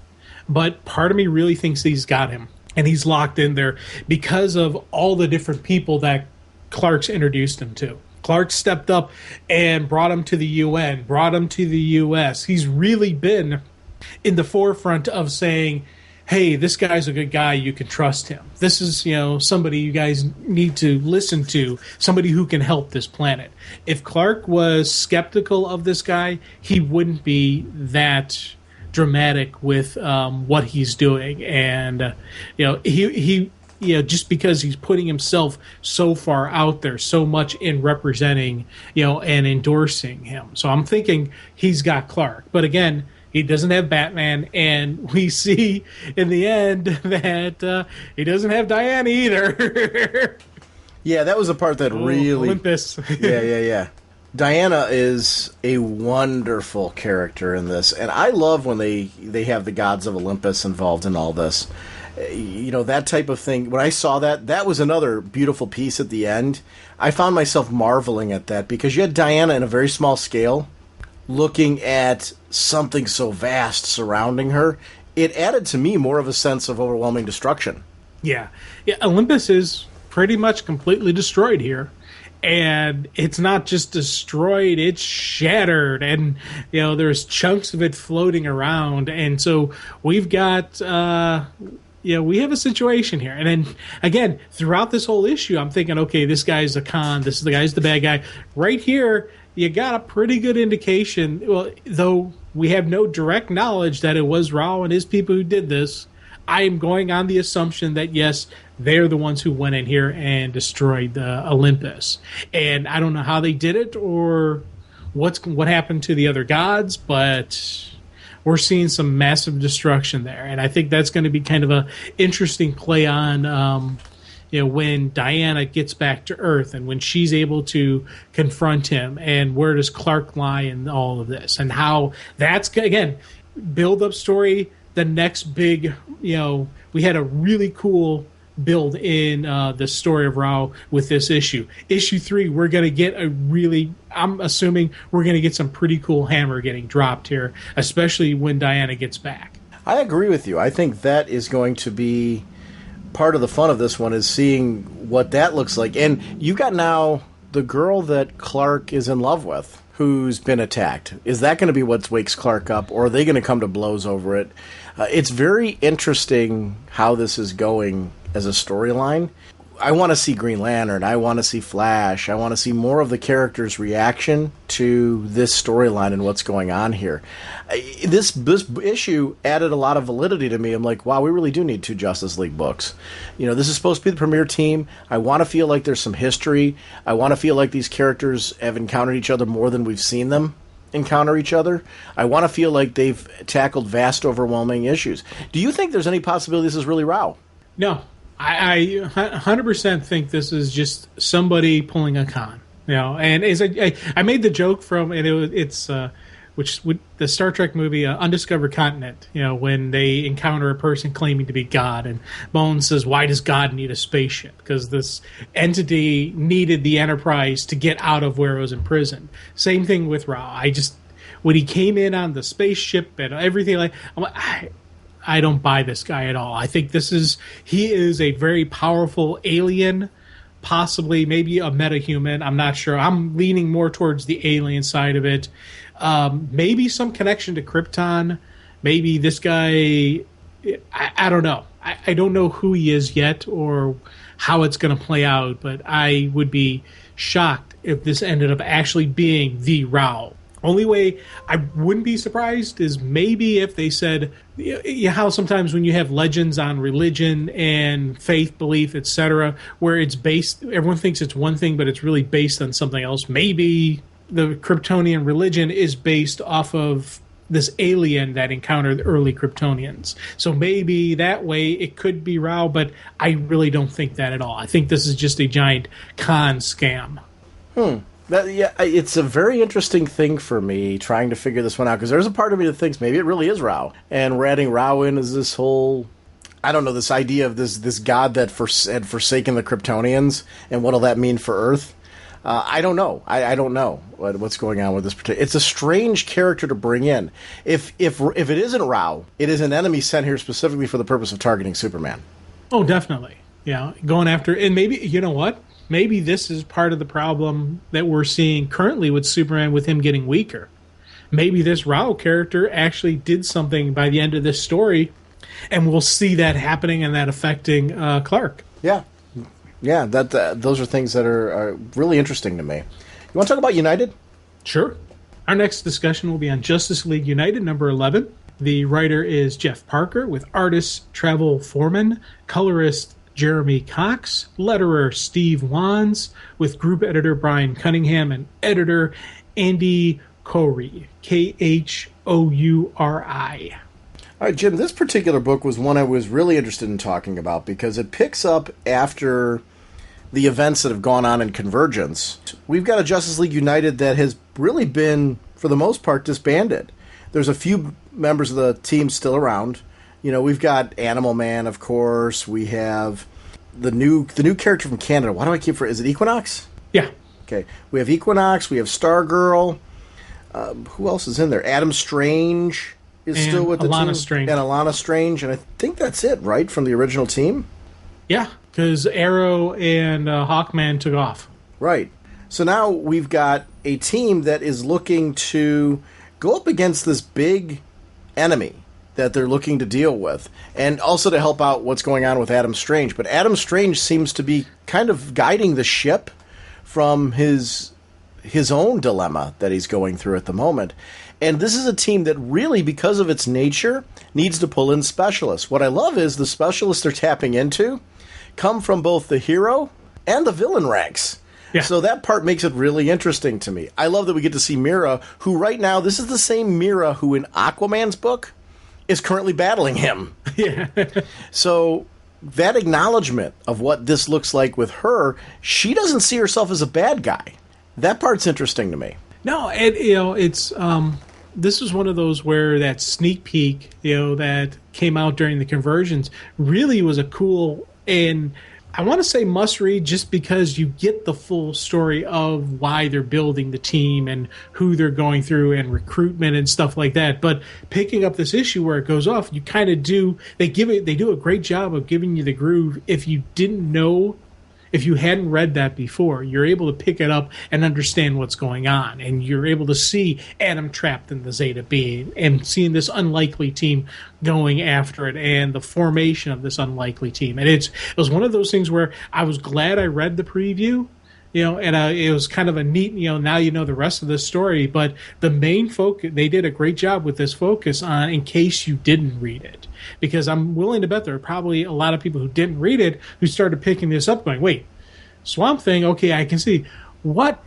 but part of me really thinks he's got him, and he's locked in there because of all the different people that Clark's introduced him to. Clark stepped up and brought him to the UN, brought him to the U.S. He's really been in the forefront of saying, hey, this guy's a good guy, you can trust him. This is, somebody you guys need to listen to, somebody who can help this planet. If Clark was skeptical of this guy, he wouldn't be that dramatic with what he's doing. And, he just because he's putting himself so far out there, so much in representing, and endorsing him. So I'm thinking he's got Clark. But again, he doesn't have Batman, and we see in the end that he doesn't have Diana either. Yeah, that was the part that really... Olympus. Yeah. Diana is a wonderful character in this, and I love when they have the gods of Olympus involved in all this. That type of thing. When I saw that was another beautiful piece at the end. I found myself marveling at that, because you had Diana in a very small scale, looking at something so vast surrounding her. It added to me more of a sense of overwhelming destruction. Yeah, Olympus is pretty much completely destroyed here. And it's not just destroyed, it's shattered. And, there's chunks of it floating around. And so we've got... we have a situation here. And then, again, throughout this whole issue, I'm thinking, okay, this guy's a con, this is the guy's the bad guy. Right here, you got a pretty good indication, well, though we have no direct knowledge that it was Rao and his people who did this. I am going on the assumption that, yes, they're the ones who went in here and destroyed Olympus. And I don't know how they did it or what happened to the other gods, but we're seeing some massive destruction there. And I think that's going to be kind of a interesting play on when Diana gets back to Earth and when she's able to confront him, and where does Clark lie in all of this, and how that's, again, build up story. The next big, we had a really cool build in the story of Rao with this issue. Issue 3, we're going to get I'm assuming we're going to get some pretty cool hammer getting dropped here, especially when Diana gets back. I agree with you. I think that is going to be part of the fun of this one, is seeing what that looks like. And you got now the girl that Clark is in love with, who's been attacked. Is that going to be what wakes Clark up, or are they going to come to blows over it? It's very interesting how this is going as a storyline. I want to see Green Lantern. I want to see Flash. I want to see more of the characters' reaction to this storyline and what's going on here. This issue added a lot of validity to me. I'm like, wow, we really do need 2 Justice League books. This is supposed to be the premier team. I want to feel like there's some history. I want to feel like these characters have encountered each other more than we've seen them encounter each other. I want to feel like they've tackled vast, overwhelming issues. Do you think there's any possibility this is really Rao? No. I 100% think this is just somebody pulling a con, And as I made the joke from, and it's the Star Trek movie Undiscovered Continent, when they encounter a person claiming to be God, and Bones says, "Why does God need a spaceship?" Because this entity needed the Enterprise to get out of where it was imprisoned. Same thing with Ra. When he came in on the spaceship and everything, I'm like, I don't buy this guy at all. I think he is a very powerful alien, possibly maybe a metahuman. I'm not sure. I'm leaning more towards the alien side of it. Maybe some connection to Krypton. Maybe this guy, I don't know. I don't know who he is yet or how it's going to play out, but I would be shocked if this ended up actually being the Rao. Only way I wouldn't be surprised is maybe if they said, how sometimes when you have legends on religion and faith, belief, etc., where it's based, everyone thinks it's one thing, but it's really based on something else. Maybe the Kryptonian religion is based off of this alien that encountered early Kryptonians. So maybe that way it could be Rao, but I really don't think that at all. I think this is just a giant con scam. It's a very interesting thing for me trying to figure this one out, because there's a part of me that thinks maybe it really is Rao, and we're adding Rao in as this whole, I don't know, this idea of this god that had forsaken the Kryptonians, and what'll that mean for Earth? I don't know. I don't know what's going on with this particular. It's a strange character to bring in. If it isn't Rao, it is an enemy sent here specifically for the purpose of targeting Superman. Oh, definitely. Yeah, going after, and maybe, you know what? Maybe this is part of the problem that we're seeing currently with Superman, with him getting weaker. Maybe this Rao character actually did something by the end of this story, and we'll see that happening and that affecting Clark. Yeah, those are things that are really interesting to me. You want to talk about United? Sure. Our next discussion will be on Justice League United, number 11. The writer is Jeff Parker, with artist Travel Foreman, colorist Jeremy Cox, letterer Steve Wands, with group editor Brian Cunningham and editor Andy Khouri, Khouri. All right, Jim, this particular book was one I was really interested in talking about because it picks up after the events that have gone on in Convergence. We've got a Justice League United that has really been, for the most part, disbanded. There's a few members of the team still around. You know, we've got Animal Man, of course. We have the new character from Canada. Why do I keep for? Is it Equinox? Yeah. Okay. We have Equinox. We have Stargirl. Who else is in there? Adam Strange is and still with the Alana team. Strange. And Alana Strange. And I think that's it, right, from the original team? Yeah, because Arrow and Hawkman took off. Right. So now we've got a team that is looking to go up against this big enemy that they're looking to deal with, and also to help out what's going on with Adam Strange. But Adam Strange seems to be kind of guiding the ship from his own dilemma that he's going through at the moment. And this is a team that really, because of its nature, needs to pull in specialists. What I love is the specialists they're tapping into come from both the hero and the villain ranks. Yeah. So that part makes it really interesting to me. I love that we get to see Mira, who right now, this is the same Mira who in Aquaman's book is currently battling him. Yeah. So that acknowledgement of what this looks like with her, she doesn't see herself as a bad guy. That part's interesting to me. No, it's this is one of those where that sneak peek, that came out during the Conversions really was a cool, and I want to say must read, just because you get the full story of why they're building the team and who they're going through and recruitment and stuff like that. But picking up this issue where it goes off, you kind of do, they do a great job of giving you the groove. If you didn't know, if you hadn't read that before, you're able to pick it up and understand what's going on. And you're able to see Adam trapped in the Zeta Beam and seeing this unlikely team going after it and the formation of this unlikely team. And it was one of those things where I was glad I read the preview, and it was kind of a neat, now you know the rest of the story. But the main focus, they did a great job with this focus on, in case you didn't read it. Because I'm willing to bet there are probably a lot of people who didn't read it who started picking this up going, wait, Swamp Thing, okay, I can see. What,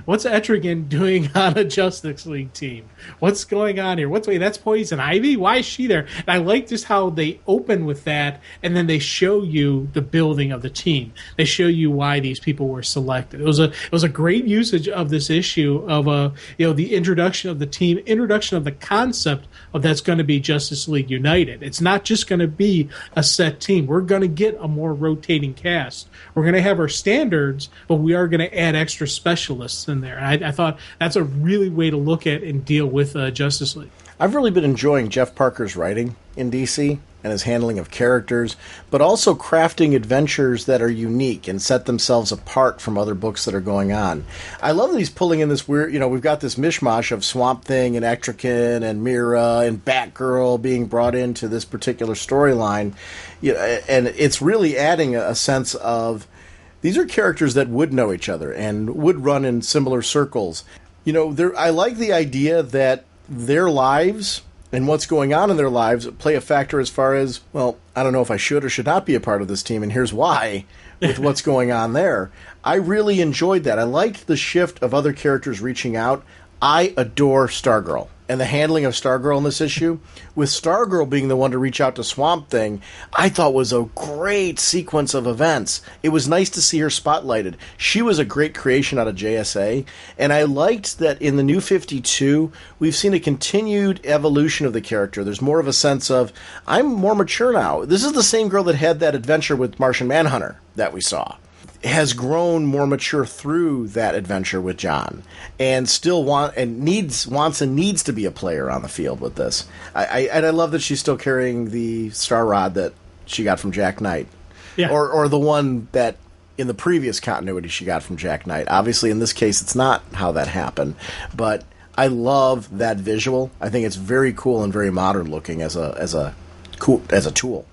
what's Etrigan doing on a Justice League team? What's going on here? That's Poison Ivy? Why is she there? And I like just how they open with that, and then they show you the building of the team. They show you why these people were selected. It was a great usage of this issue of the introduction of the team, introduction of the concept of that's going to be Justice League United. It's not just going to be a set team. We're going to get a more rotating cast. We're going to have our standards, but we are going to add extra specialists in there. And I thought that's a really way to look at and deal with Justice League. I've really been enjoying Jeff Parker's writing in DC and his handling of characters, but also crafting adventures that are unique and set themselves apart from other books that are going on. I love that he's pulling in this weird, we've got this mishmash of Swamp Thing and Etrigan and Mira and Batgirl being brought into this particular storyline, and it's really adding a sense of these are characters that would know each other and would run in similar circles. I like the idea that their lives and what's going on in their lives play a factor as far as, well, I don't know if I should or should not be a part of this team, and here's why. with what's going on there. I really enjoyed that. I liked the shift of other characters reaching out. I adore Stargirl and the handling of Stargirl in this issue. With Stargirl being the one to reach out to Swamp Thing, I thought was a great sequence of events. It was nice to see her spotlighted. She was a great creation out of JSA, and I liked that in the New 52, we've seen a continued evolution of the character. There's more of a sense of, I'm more mature now. This is the same girl that had that adventure with Martian Manhunter that we saw. Has grown more mature through that adventure with John, and still wants and needs to be a player on the field with this. I love that she's still carrying the star rod that she got from Jack Knight, or the one that in the previous continuity she got from Jack Knight. Obviously, in this case, it's not how that happened, but I love that visual. I think it's very cool and very modern looking as a tool.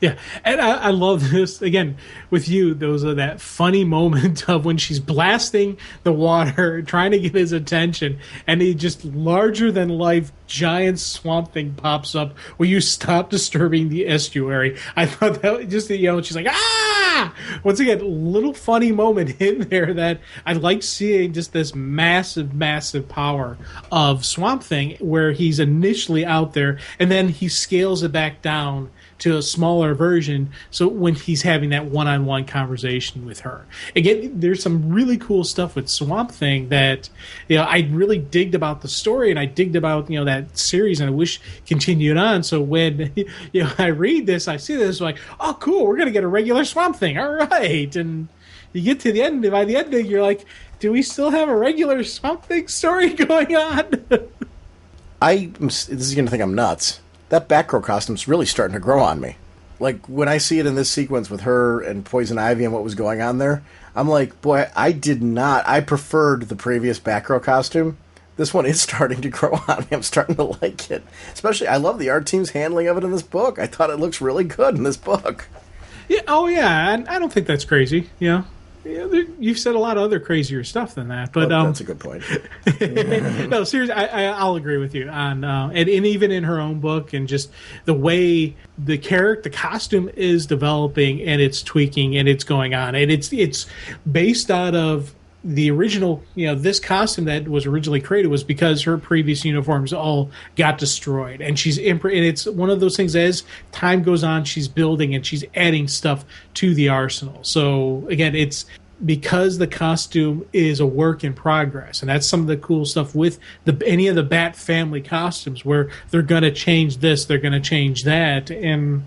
Yeah, and I love this, again, with you, those are that funny moment of when she's blasting the water, trying to get his attention, and he just larger-than-life giant Swamp Thing pops up. Will you stop disturbing the estuary? I thought that was just, she's like, ah! Once again, little funny moment in there that I like seeing just this massive, massive power of Swamp Thing, where he's initially out there, and then he scales it back down to a smaller version, so when he's having that one-on-one conversation with her. Again, there's some really cool stuff with Swamp Thing that I really digged about the story, and I digged about that series, and I wish continued on. So when I read this, I see this, like, oh cool, we're gonna get a regular Swamp Thing, all right. And you get to the end, by the ending, you're like, do we still have a regular Swamp Thing story going on? This is gonna think I'm nuts. That Batgirl costume's really starting to grow on me. Like, when I see it in this sequence with her and Poison Ivy and what was going on there, I'm like, boy, I preferred the previous Batgirl costume. This one is starting to grow on me. I'm starting to like it. Especially, I love the art team's handling of it in this book. I thought it looks really good in this book. Yeah. Oh, yeah. And I don't think that's crazy. Yeah, you've said a lot of other crazier stuff than that, but that's a good point. No, seriously, I'll agree with you on, and even in her own book, and just the way the costume is developing, and it's tweaking, and it's going on, and it's based out of the original. This costume that was originally created was because her previous uniforms all got destroyed, and and it's one of those things, as time goes on, she's building and she's adding stuff to the arsenal. So again, it's because the costume is a work in progress, and that's some of the cool stuff with any of the Bat family costumes, where they're going to change this, they're going to change that, and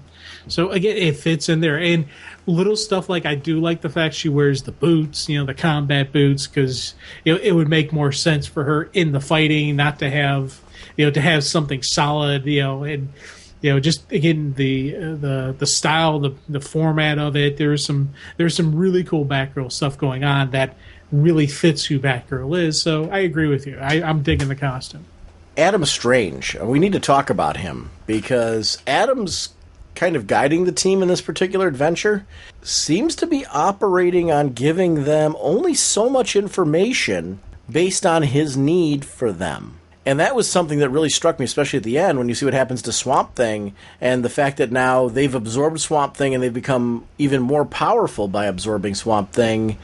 so again, it fits in there. And little stuff like, I do like the fact she wears the boots, the combat boots, because it would make more sense for her in the fighting, not to have something solid, and just again the style, the format of it. There's some really cool Batgirl stuff going on that really fits who Batgirl is. So I agree with you. I'm digging the costume. Adam Strange. We need to talk about him, because Adam's kind of guiding the team in this particular adventure, seems to be operating on giving them only so much information based on his need for them. And that was something that really struck me, especially at the end, when you see what happens to Swamp Thing, and the fact that now they've absorbed Swamp Thing and they've become even more powerful by absorbing Swamp Thing.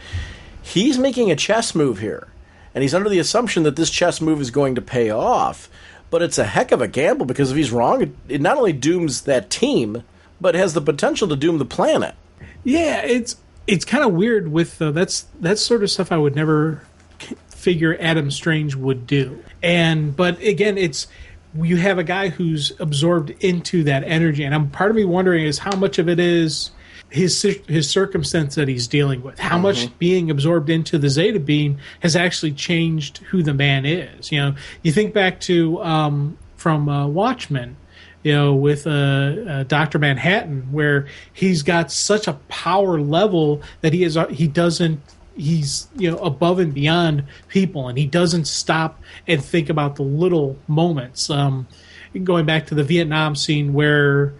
He's making a chess move here, and he's under the assumption that this chess move is going to pay off. But it's a heck of a gamble, because if he's wrong, it not only dooms that team, but has the potential to doom the planet. Yeah, it's kind of weird with that's sort of stuff I would never figure Adam Strange would do. But again, you have a guy who's absorbed into that energy, and part of me wondering is how much of it is his circumstance that he's dealing with. How much being absorbed into the Zeta Beam has actually changed who the man is. You think back to from Watchmen, with Dr. Manhattan, where he's got such a power level that he's above and beyond people, and he doesn't stop and think about the little moments. Going back to the Vietnam scene where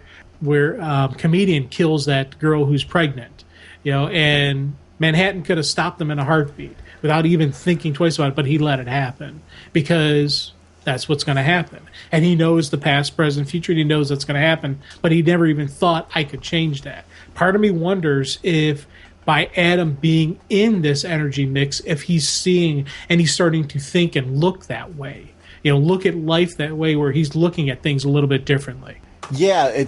comedian kills that girl who's pregnant, and Manhattan could have stopped them in a heartbeat without even thinking twice about it, but he let it happen because that's what's going to happen. And he knows the past, present, future, and he knows that's going to happen, but he never even thought, I could change that. Part of me wonders if by Adam being in this energy mix if he's seeing and he's starting to think and look that way. Look at life that way, where he's looking at things a little bit differently. Yeah,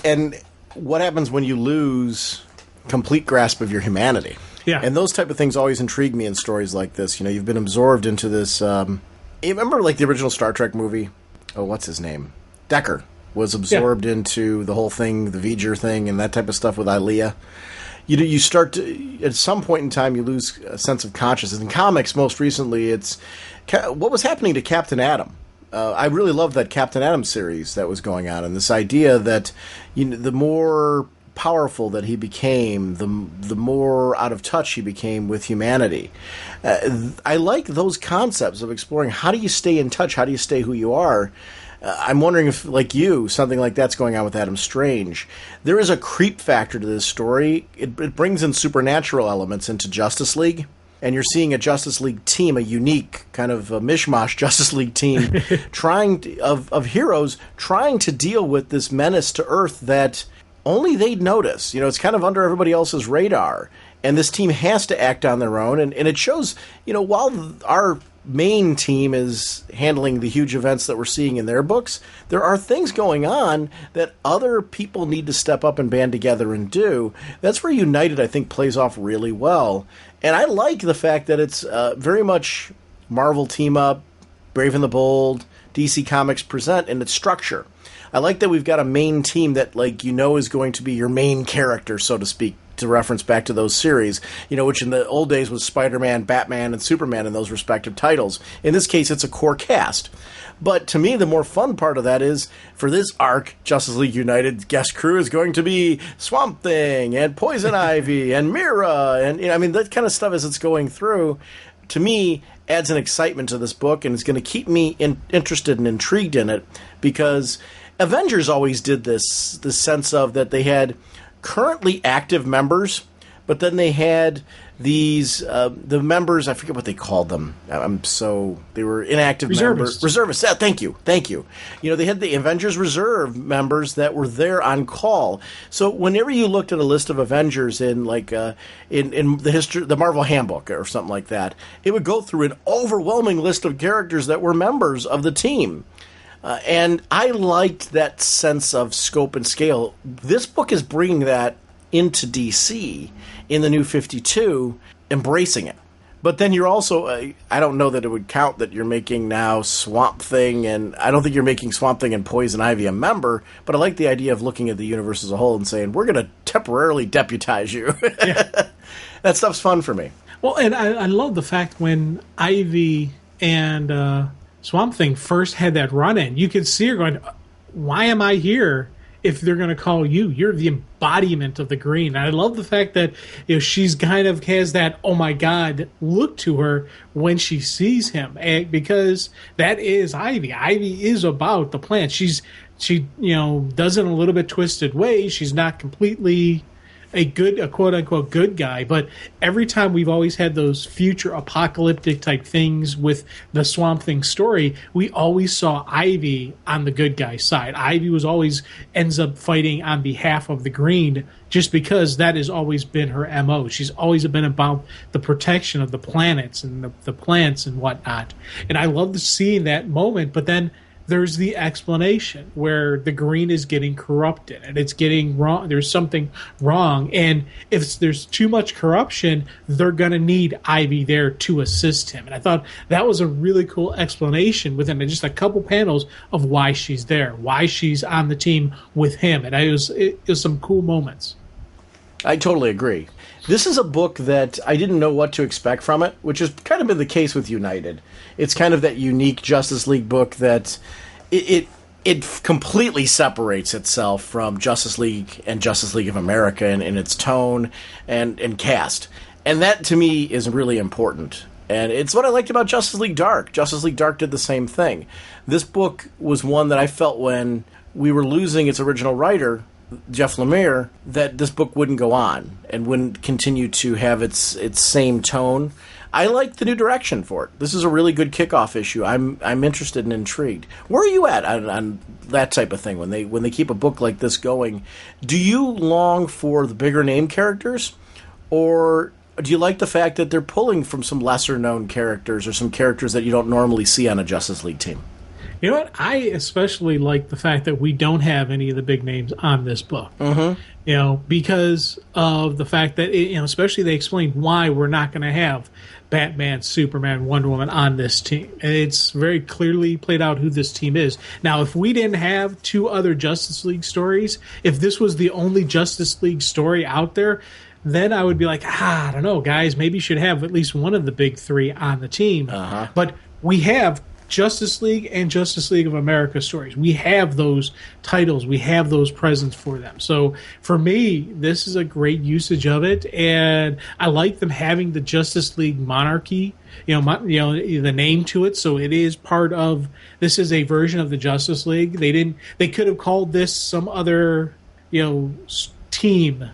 and what happens when you lose complete grasp of your humanity? Yeah. And those type of things always intrigue me in stories like this. You've been absorbed into this. You remember like the original Star Trek movie? Oh, what's his name? Decker was absorbed into the whole thing, the V'ger thing, and that type of stuff with Ilea. You start to, at some point in time, you lose a sense of consciousness. In comics, most recently, it's what was happening to Captain Atom. I really loved that Captain Atom series that was going on, and this idea that the more powerful that he became, the more out of touch he became with humanity. I like those concepts of exploring how do you stay in touch, how do you stay who you are. I'm wondering if, like you, something like that's going on with Adam Strange. There is a creep factor to this story. It brings in supernatural elements into Justice League, and you're seeing a Justice League team, a unique kind of a mishmash Justice League team, of heroes trying to deal with this menace to Earth that only they'd notice. It's kind of under everybody else's radar, and this team has to act on their own, and it shows, while our main team is handling the huge events that we're seeing in their books, there are things going on that other people need to step up and band together and do. That's where United, I think, plays off really well. And I like the fact that it's very much Marvel team up, Brave and the Bold, DC Comics present in its structure. I like that we've got a main team that, is going to be your main character, so to speak, to reference back to those series, which in the old days was Spider-Man, Batman, and Superman in those respective titles. In this case, it's a core cast. But to me, the more fun part of that is, for this arc, Justice League United's guest crew is going to be Swamp Thing, and Poison Ivy, and Mira, and, that kind of stuff as it's going through, to me, adds an excitement to this book, and it's going to keep me interested and intrigued in it, because Avengers always did this sense of that they had currently active members, but then they had these the members, I forget what they called them. They were inactive members. Reservists. Yeah, thank you. They had the Avengers Reserve members that were there on call. So whenever you looked at a list of Avengers in in the history, the Marvel Handbook or something like that, it would go through an overwhelming list of characters that were members of the team. And I liked that sense of scope and scale. This book is bringing that into DC in the New 52, embracing it. But then you're also, I don't know that it would count that you're making now Swamp Thing, and I don't think you're making Swamp Thing and Poison Ivy a member, but I like the idea of looking at the universe as a whole and saying, we're going to temporarily deputize you. Yeah. That stuff's fun for me. Well, and I love the fact when Ivy and Swamp Thing first had that run-in, you could see her going, why am I here if they're going to call you? You're the embodiment of the green. And I love the fact that she's kind of has that, oh my God, look to her when she sees him. And because that is Ivy. Ivy is about the plant. She does it in a little bit twisted way. She's not completely a quote-unquote good guy, but every time we've always had those future apocalyptic type things with the Swamp Thing story, we always saw Ivy on the good guy side. Ivy always ends up fighting on behalf of the Green, just because that has always been her MO. She's always been about the protection of the planets and the plants and whatnot. And I love seeing that moment, but then there's the explanation where the Green is getting corrupted and it's getting wrong. There's something wrong. And if there's too much corruption, they're going to need Ivy there to assist him. And I thought that was a really cool explanation within just a couple panels of why she's there, why she's on the team with him. And it was some cool moments. I totally agree. This is a book that I didn't know what to expect from it, which has kind of been the case with United. It's kind of that unique Justice League book that it completely separates itself from Justice League and Justice League of America in its tone and cast. And that, to me, is really important. And it's what I liked about Justice League Dark. Justice League Dark did the same thing. This book was one that I felt when we were losing its original writer, Jeff Lemire, that this book wouldn't go on and wouldn't continue to have its same tone. I like the new direction for it. This is a really good kickoff issue. I'm interested and intrigued. Where are you at on that type of thing when they keep a book like this going? Do you long for the bigger name characters, or do you like the fact that they're pulling from some lesser-known characters or some characters that you don't normally see on a Justice League team? You know what? I especially like the fact that we don't have any of the big names on this book. Mm-hmm. You know, because of the fact that, especially they explained why we're not going to have Batman, Superman, Wonder Woman on this team. And it's very clearly played out who this team is. Now, if we didn't have 2 other Justice League stories, if this was the only Justice League story out there, then I would be like, I don't know, guys, maybe you should have at least one of the big 3 on the team. Uh-huh. But we have Justice League and Justice League of America stories. We have those titles. We have those presents for them. So for me, this is a great usage of it, and I like them having the Justice League monarchy, the name to it. So it is part of. This is a version of the Justice League. They could have called this some other, team.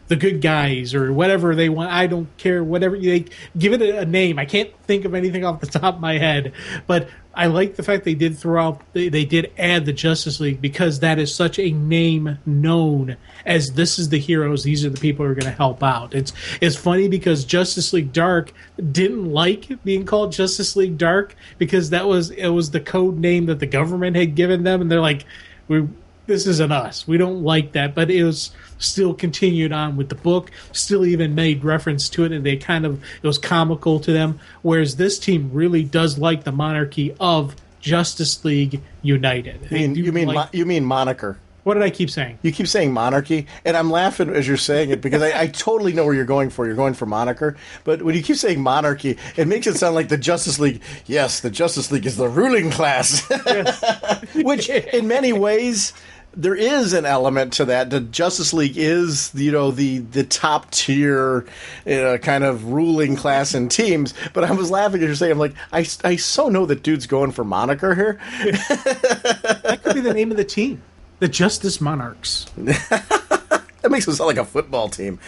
The good guys or whatever they want. I don't care. Whatever they give it a name. I can't think of anything off the top of my head, but I like the fact they did throw out. They did add the Justice League because that is such a name known as this is the heroes. These are the people who are going to help out. It's funny because Justice League Dark didn't like being called Justice League Dark because it was the code name that the government had given them, and they're like, this isn't us. We don't like that, but it was still continued on with the book, still even made reference to it, and it was comical to them, whereas this team really does like the monarchy of Justice League United. You mean moniker. What did I keep saying? You keep saying monarchy, and I'm laughing as you're saying it because I totally know where you're going for. You're going for moniker, but when you keep saying monarchy, it makes it sound like the Justice League. Yes, the Justice League is the ruling class, yes. Which in many ways there is an element to that. The Justice League is, the top tier kind of ruling class in teams. But I was laughing as you're saying, I'm like, I so know that dude's going for moniker here. That could be the name of the team, the Justice Monarchs. That makes it sound like a football team.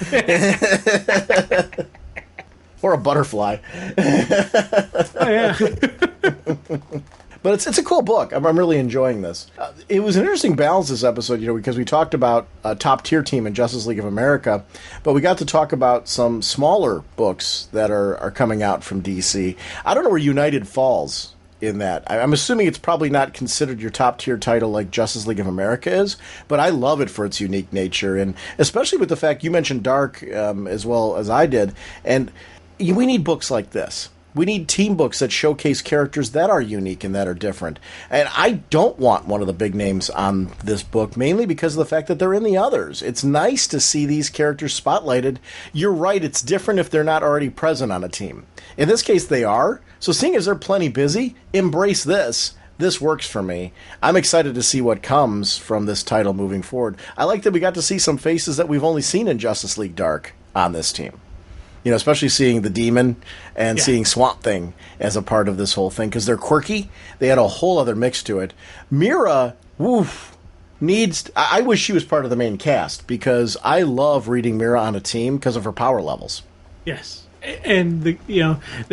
Or a butterfly. Oh, yeah. But it's a cool book. I'm really enjoying this. It was an interesting balance this episode, because we talked about a top-tier team in Justice League of America, but we got to talk about some smaller books that are coming out from DC. I don't know where United falls in that. I'm assuming it's probably not considered your top-tier title like Justice League of America is, but I love it for its unique nature, and especially with the fact you mentioned Dark as well as I did, and we need books like this. We need team books that showcase characters that are unique and that are different. And I don't want one of the big names on this book, mainly because of the fact that they're in the others. It's nice to see these characters spotlighted. You're right, it's different if they're not already present on a team. In this case, they are. So seeing as they're plenty busy, embrace this. This works for me. I'm excited to see what comes from this title moving forward. I like that we got to see some faces that we've only seen in Justice League Dark on this team. Especially seeing the Demon and seeing Swamp Thing as a part of this whole thing, because they're quirky. They had a whole other mix to it. Mira, I wish she was part of the main cast, because I love reading Mira on a team because of her power levels. Yes, and they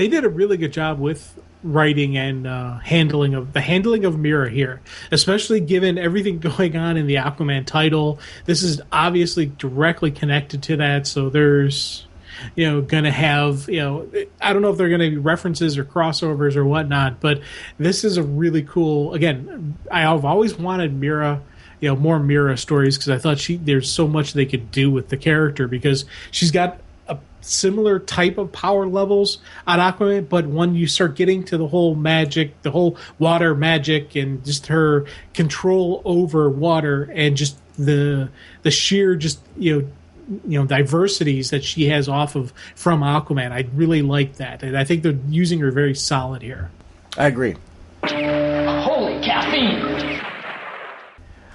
did a really good job with writing and handling of Mira here, especially given everything going on in the Aquaman title. This is obviously directly connected to that, so there's going to have, I don't know if they're going to be references or crossovers or whatnot, but this is a really cool, again, I've always wanted Mira, more Mira stories, because I thought there's so much they could do with the character, because she's got a similar type of power levels on Aquaman, but when you start getting to the whole magic, the whole water magic, and just her control over water, and just the sheer diversities that she has from Aquaman. I really like that, and I think they're using her very solid here. I agree. Holy caffeine!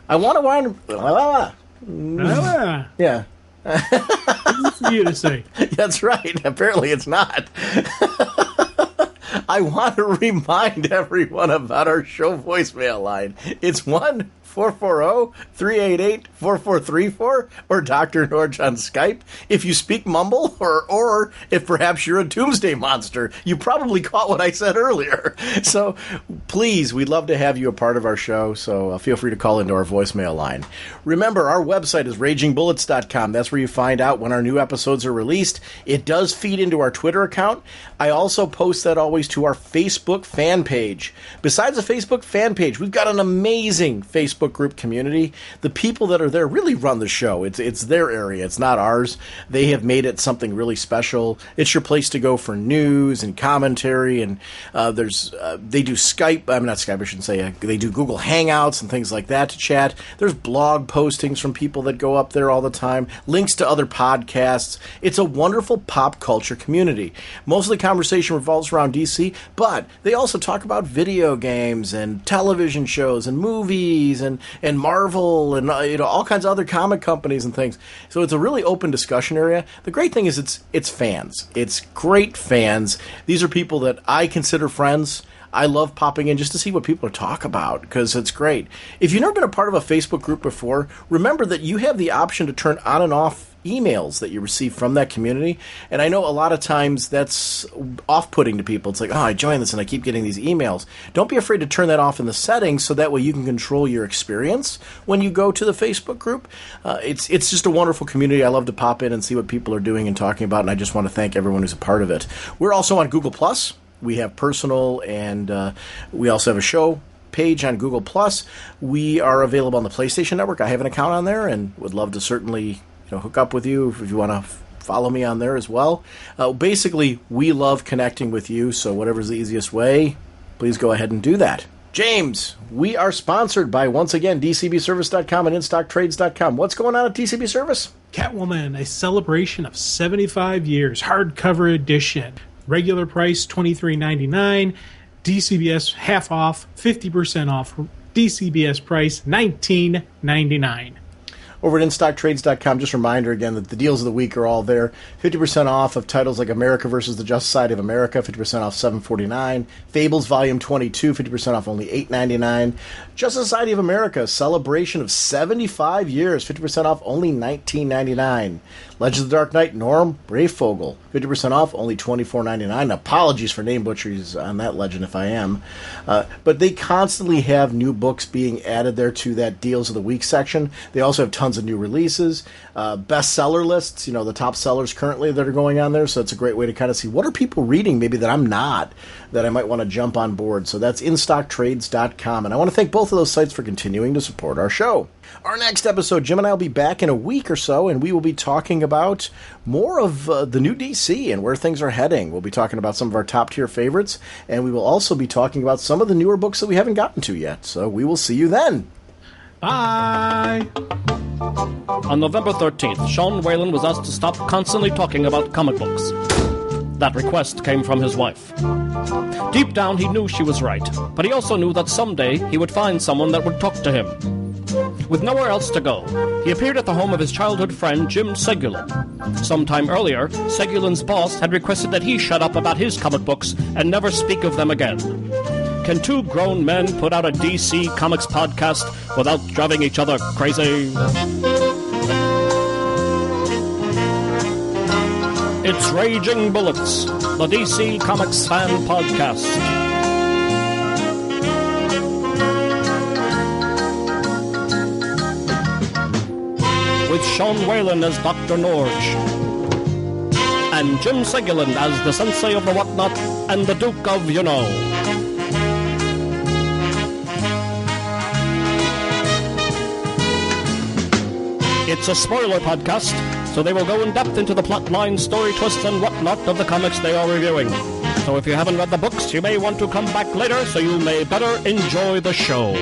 I want to wind. Yeah. Easy for you to say. That's right. Apparently, it's not. I want to remind everyone about our show voicemail line. It's 1 440-388-4434 or Dr. Norge on Skype. If you speak mumble or if perhaps you're a doomsday monster, you probably caught what I said earlier. So please, we'd love to have you a part of our show, so feel free to call into our voicemail line. Remember, our website is ragingbullets.com. That's where you find out when our new episodes are released. It does feed into our Twitter account. I also post that always to our Facebook fan page. Besides the Facebook fan page, we've got an amazing Facebook group community. The people that are there really run the show. It's their area. It's not ours. They have made it something really special. It's your place to go for news and commentary, and they do Skype. I'm not Skype, I shouldn't say. They do Google Hangouts and things like that to chat. There's blog postings from people that go up there all the time, links to other podcasts. It's a wonderful pop culture community. Most of the conversation revolves around DC, but they also talk about video games and television shows and movies and Marvel and all kinds of other comic companies and things. So it's a really open discussion area. The great thing is it's fans. It's great fans. These are people that I consider friends. I love popping in just to see what people are talking about because it's great. If you've never been a part of a Facebook group before, remember that you have the option to turn on and off emails that you receive from that community. And I know a lot of times that's off-putting to people. It's like, oh, I joined this and I keep getting these emails. Don't be afraid to turn that off in the settings so that way you can control your experience when you go to the Facebook group. It's just a wonderful community. I love to pop in and see what people are doing and talking about, and I just want to thank everyone who's a part of it. We're also on Google+. We have personal, and we also have a show page on Google+. We are available on the PlayStation Network. I have an account on there and would love to certainly hook up with you if you want to follow me on there as well. Basically, we love connecting with you, so whatever's the easiest way, please go ahead and do that. James, we are sponsored by, once again, DCBService.com and InStockTrades.com. What's going on at DCB Service? Catwoman, a celebration of 75 years, hardcover edition. Regular price $23.99, DCBS half off, 50% off, DCBS price $19.99. Over at InStockTrades.com, just a reminder again that the deals of the week are all there. 50% off of titles like America versus the Just Society of America, 50% off $7.49. Fables Volume 22, 50% off only $8.99. Just Society of America, celebration of 75 years, 50% off only $19.99. Legends of the Dark Knight, Norm Brayfogle, 50% off, only $24.99. Apologies for name butcheries on that legend if I am. But they constantly have new books being added there to that Deals of the Week section. They also have tons of new releases, bestseller lists, the top sellers currently that are going on there. So it's a great way to kind of see what are people reading maybe that I'm not, that I might want to jump on board. So that's InStockTrades.com. And I want to thank both of those sites for continuing to support our show. Our next episode, Jim and I will be back in a week or so, and we will be talking about more of the new DC and where things are heading. We'll be talking about some of our top-tier favorites, and we will also be talking about some of the newer books that we haven't gotten to yet. So we will see you then. Bye! On November 13th, Sean Whalen was asked to stop constantly talking about comic books. That request came from his wife. Deep down, he knew she was right, but he also knew that someday he would find someone that would talk to him. With nowhere else to go, he appeared at the home of his childhood friend Jim Segulin. Sometime earlier, Segulin's boss had requested that he shut up about his comic books and never speak of them again. Can two grown men put out a DC Comics podcast without driving each other crazy? It's Raging Bullets, the DC Comics fan podcast. With Sean Whalen as Dr. Norge, and Jim Segulin as the Sensei of the Whatnot and the Duke of You-Know. It's a spoiler podcast, so they will go in depth into the plot line, story twists, and whatnot of the comics they are reviewing. So if you haven't read the books, you may want to come back later so you may better enjoy the show.